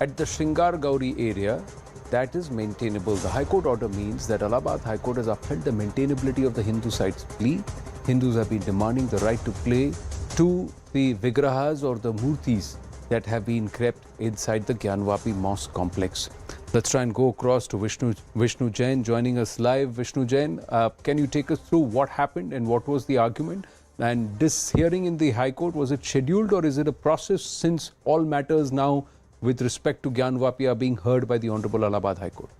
at the Shringar Gauri area, that is maintainable. The High Court order means that Allahabad High Court has upheld the maintainability of the Hindu side's plea. Hindus have been demanding the right to pray to the Vigrahas or the Murtis that have been kept inside the Gyanvapi mosque complex. Let's try and go across to Vishnu Jain joining us live. Vishnu Jain, can you take us through what happened and what was the argument? And this hearing in the High Court, was it scheduled or is it a process, since all matters now with respect to Gyanvapi are being heard by the Honorable Allahabad High Court?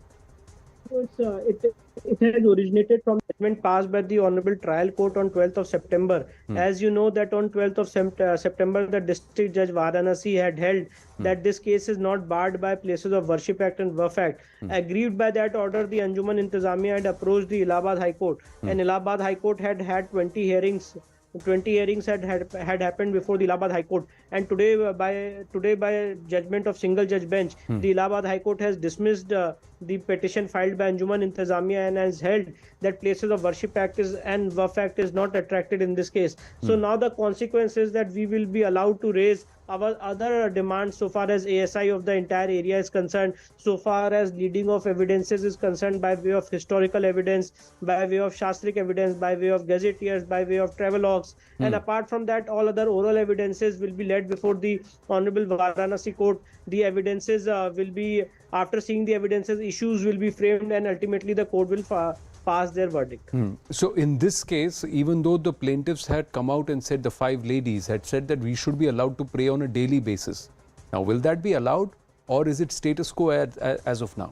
It has originated from judgment passed by the Honorable Trial Court on 12th of September. As you know that on 12th of September, the District Judge Varanasi had held that this case is not barred by Places of Worship Act and Waqf Act. Aggrieved by that order, the Anjuman Intizamiya had approached the Allahabad High Court, and Allahabad High Court had 20 hearings. 20 hearings had happened before the Allahabad High Court, and today by judgment of single judge bench, the Allahabad High Court has dismissed the petition filed by Anjuman Intizamiya and has held that Places of Worship Act and Waqf Act is not attracted in this case. So now the consequence is that we will be allowed to raise our other demands so far as ASI of the entire area is concerned, so far as leading of evidences is concerned, by way of historical evidence, by way of Shastric evidence, by way of gazetteers, by way of travelogues, and apart from that, all other oral evidences will be led before the Honorable Varanasi Court. The evidences will be, after seeing the evidences, issues will be framed, and ultimately the court will pass their verdict. So in this case, even though the plaintiffs had come out and said, the 5 ladies had said that we should be allowed to pray on a daily basis. Now, will that be allowed, or is it status quo as of now?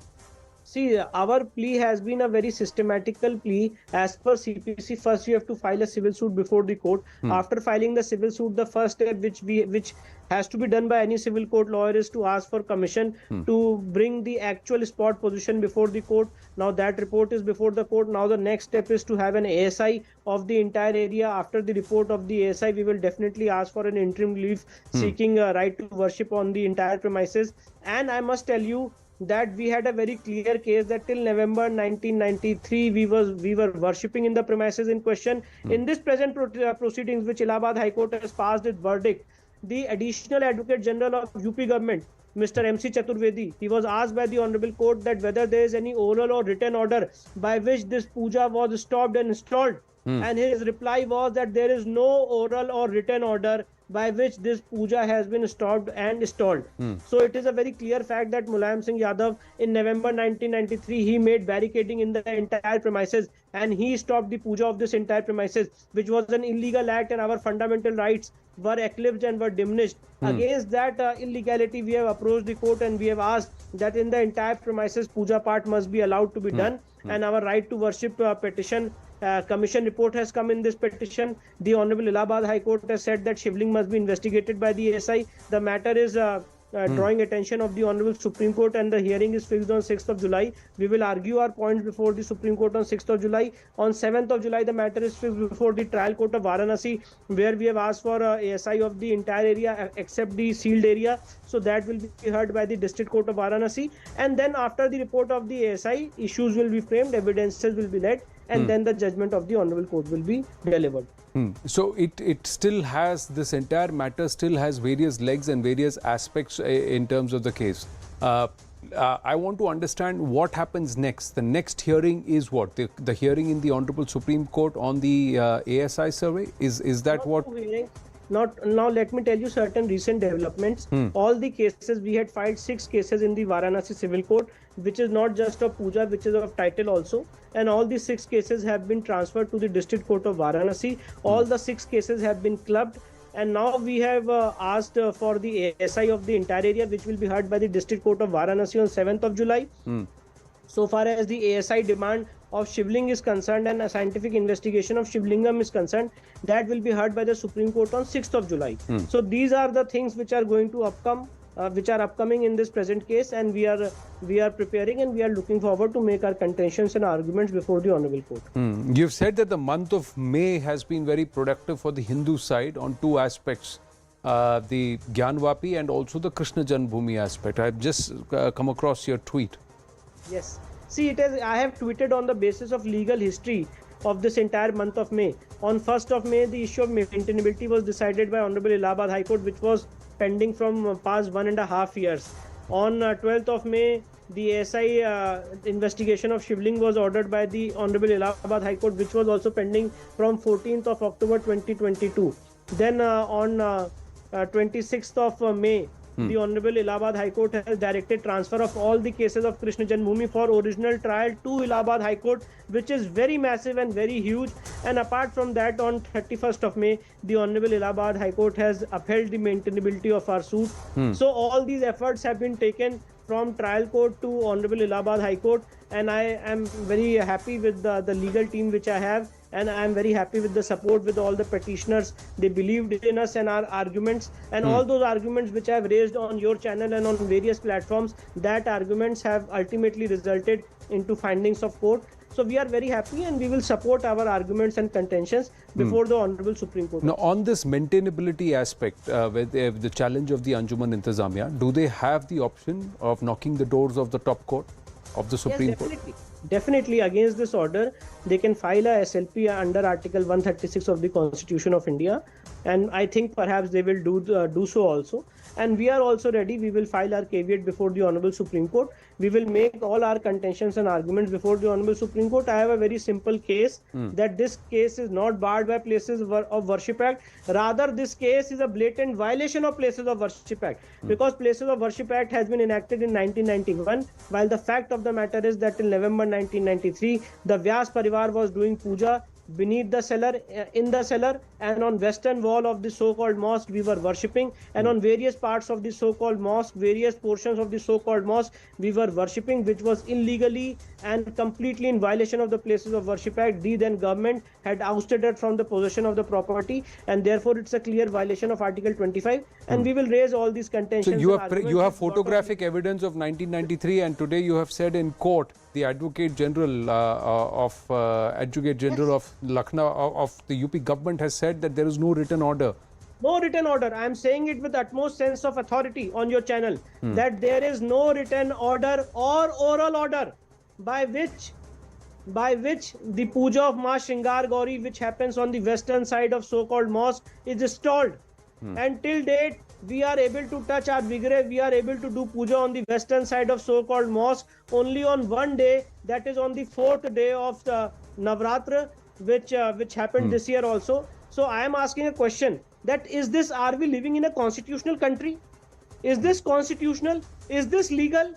See, our plea has been a very systematical plea. As per CPC, first you have to file a civil suit before the court. After filing the civil suit, the first step which has to be done by any civil court lawyer is to ask for commission to bring the actual spot position before the court. Now that report is before the court. Now the next step is to have an ASI of the entire area. After the report of the ASI, we will definitely ask for an interim relief seeking a right to worship on the entire premises. And I must tell you that we had a very clear case that till November 1993 we were worshipping in the premises in question. In this present proceedings, which Allahabad High Court has passed its verdict, the Additional Advocate General of UP government, Mr. MC Chaturvedi, he was asked by the Honorable Court that whether there is any oral or written order by which this puja was stopped and installed. And his reply was that there is no oral or written order by which this puja has been stopped and installed. So it is a very clear fact that Mulayam Singh Yadav in November 1993, he made barricading in the entire premises and he stopped the puja of this entire premises, which was an illegal act, and our fundamental rights were eclipsed and were diminished. Against that illegality, we have approached the court and we have asked that in the entire premises, puja part must be allowed to be done. And our right to worship petition commission report has come in this petition. The Honorable Allahabad High Court has said that Shivling must be investigated by the ASI. The matter is drawing attention of the Honorable Supreme Court, and the hearing is fixed on 6th of July. We will argue our points before the Supreme Court on 6th of July. On 7th of July, the matter is fixed before the trial court of Varanasi, where we have asked for ASI of the entire area except the sealed area. So that will be heard by the District Court of Varanasi. And then after the report of the ASI, issues will be framed, evidences will be led, and then the judgment of the Honorable Court will be delivered. So it still has, this entire matter still has various legs and various aspects in terms of the case. I want to understand what happens next. The next hearing is what? The hearing in the Honorable Supreme Court on the ASI survey? Is that what? Now let me tell you certain recent developments. All the cases, we had filed 6 cases in the Varanasi Civil Court, which is not just of puja, which is of title also. And all the 6 cases have been transferred to the District Court of Varanasi. All the 6 cases have been clubbed. And now we have asked for the ASI of the entire area, which will be heard by the District Court of Varanasi on 7th of July. So far as the ASI demand of Shivling is concerned and a scientific investigation of Shivlingam is concerned, that will be heard by the Supreme Court on 6th of July. So these are the things which are going to which are upcoming in this present case, and we are preparing and we are looking forward to make our contentions and arguments before the Honorable Court. You've said that the month of May has been very productive for the Hindu side on 2 aspects, the Gyanvapi and also the Krishna Janmabhoomi aspect. I've just come across your tweet. Yes. See, I have tweeted on the basis of legal history of this entire month of May. On 1st of May, the issue of maintainability was decided by Honorable Allahabad High Court, which was pending from past 1.5 years. On 12th of May, the ASI investigation of Shivling was ordered by the Honorable Allahabad High Court, which was also pending from 14th of October 2022. Then on 26th of May, the Honorable Allahabad High Court has directed transfer of all the cases of Krishna Janmabhoomi for original trial to Allahabad High Court, which is very massive and very huge. And apart from that, on 31st of May, the Honorable Allahabad High Court has upheld the maintainability of our suit. So all these efforts have been taken from trial court to Honorable Allahabad High Court, and I am very happy with the legal team which I have, and I am very happy with the support with all the petitioners. They believed in us and our arguments, and all those arguments which I have raised on your channel and on various platforms, that arguments have ultimately resulted into findings of court. So we are very happy and we will support our arguments and contentions before the Honorable Supreme Court. Now, on this maintainability aspect, with the challenge of the Anjuman Intizamiya, do they have the option of knocking the doors of the top court of the Supreme Court? Definitely, against this order, they can file a SLP under Article 136 of the Constitution of India, and I think perhaps they will do so also. And we are also ready. We will file our caveat before the Honorable Supreme Court. We will make all our contentions and arguments before the Honorable Supreme Court. I have a very simple case that this case is not barred by Places of Worship Act. Rather, this case is a blatant violation of Places of Worship Act, because Places of Worship Act has been enacted in 1991, while the fact of the matter is that in November 1993, the Vyas Parivar was doing puja beneath the cellar, in the cellar, and on western wall of the so-called mosque we were worshipping, and on various parts of the so-called mosque, various portions of the so-called mosque we were worshipping, which was illegally and completely in violation of the Places of Worship Act. The then government had ousted it from the possession of the property, and therefore it's a clear violation of Article 25, and we will raise all these contentions. So you have photographic evidence of 1993, and today you have said in court, the Advocate General of Lucknow of the UP government has said that there is no written order. No written order. I am saying it with utmost sense of authority on your channel, that there is no written order or oral order by which the puja of Ma Shringar Gauri, which happens on the western side of so-called mosque, is stalled. And till date, we are able to touch our vigre, we are able to do puja on the western side of so-called mosque only on one day, that is on the 4th day of the Navratra, which happened this year also. So I am asking a question, that are we living in a constitutional country? Is this constitutional? Is this legal?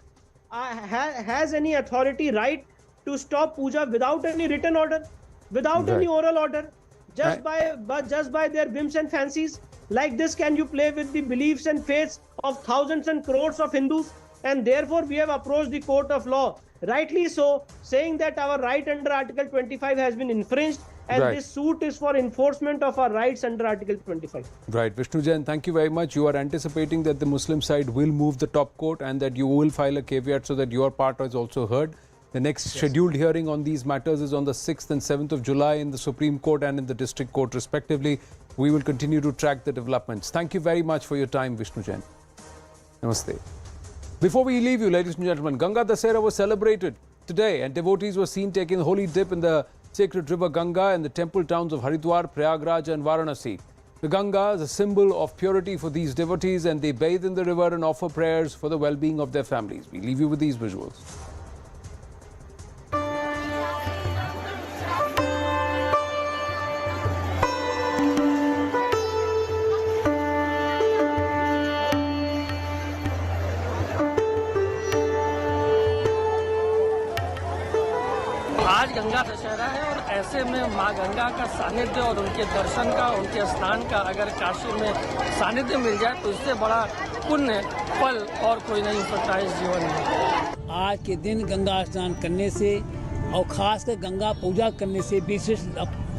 Has any authority right to stop puja without any written order, without any oral order, just by their whims and fancies? Like this, can you play with the beliefs and faiths of thousands and crores of Hindus? And therefore, we have approached the court of law, rightly so, saying that our right under Article 25 has been infringed, and this suit is for enforcement of our rights under Article 25. Right. Vishnu Jain, thank you very much. You are anticipating that the Muslim side will move the top court and that you will file a caveat so that your part is also heard. The next scheduled hearing on these matters is on the 6th and 7th of July in the Supreme Court and in the District Court respectively. We will continue to track the developments. Thank you very much for your time, Vishnu Jain. Namaste. Before we leave you, ladies and gentlemen, Ganga Dussehra was celebrated today and devotees were seen taking a holy dip in the sacred river Ganga in the temple towns of Haridwar, Prayagraj and Varanasi. The Ganga is a symbol of purity for these devotees and they bathe in the river and offer prayers for the well-being of their families. We leave you with these visuals. आज गंगा दशहरा है और ऐसे में माँ गंगा का सानिध्य और उनके दर्शन का, उनके स्नान का अगर काशी में सानिध्य मिल जाए तो इससे बड़ा पुण्य फल और कोई नहीं हो सकता इस जीवन में। आज के दिन गंगा स्नान करने से और खासकर गंगा पूजा करने से विशेष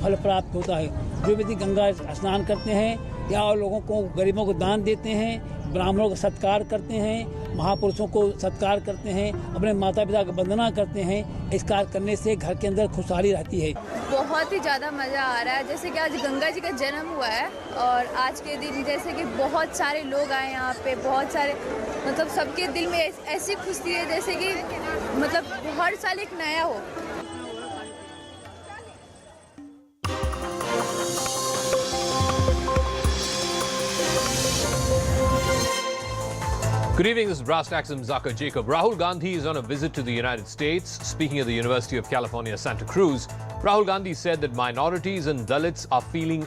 फल प्राप्त होता है। जो व्यक्ति गंगा स्नान करते हैं या और लोगों को, गरीबों को दान देते हैं, ब्राह्मणों का सत्कार करते हैं, महापुरुषों को सत्कार करते हैं, अपने माता पिता की वंदना करते हैं, इस कार्य करने से घर के अंदर खुशहाली रहती है। बहुत ही ज़्यादा मज़ा आ रहा है, जैसे कि आज गंगा जी का जन्म हुआ है और आज के दिन जैसे कि बहुत सारे लोग आए यहाँ पे, बहुत सारे मतलब सबके दिल में ऐसी खुशी है जैसे कि मतलब हर साल एक नया हो। Good evening, this is Brass Taxim Zaka Jacob. Rahul Gandhi is on a visit to the United States. Speaking at the University of California, Santa Cruz, Rahul Gandhi said that minorities and Dalits are feeling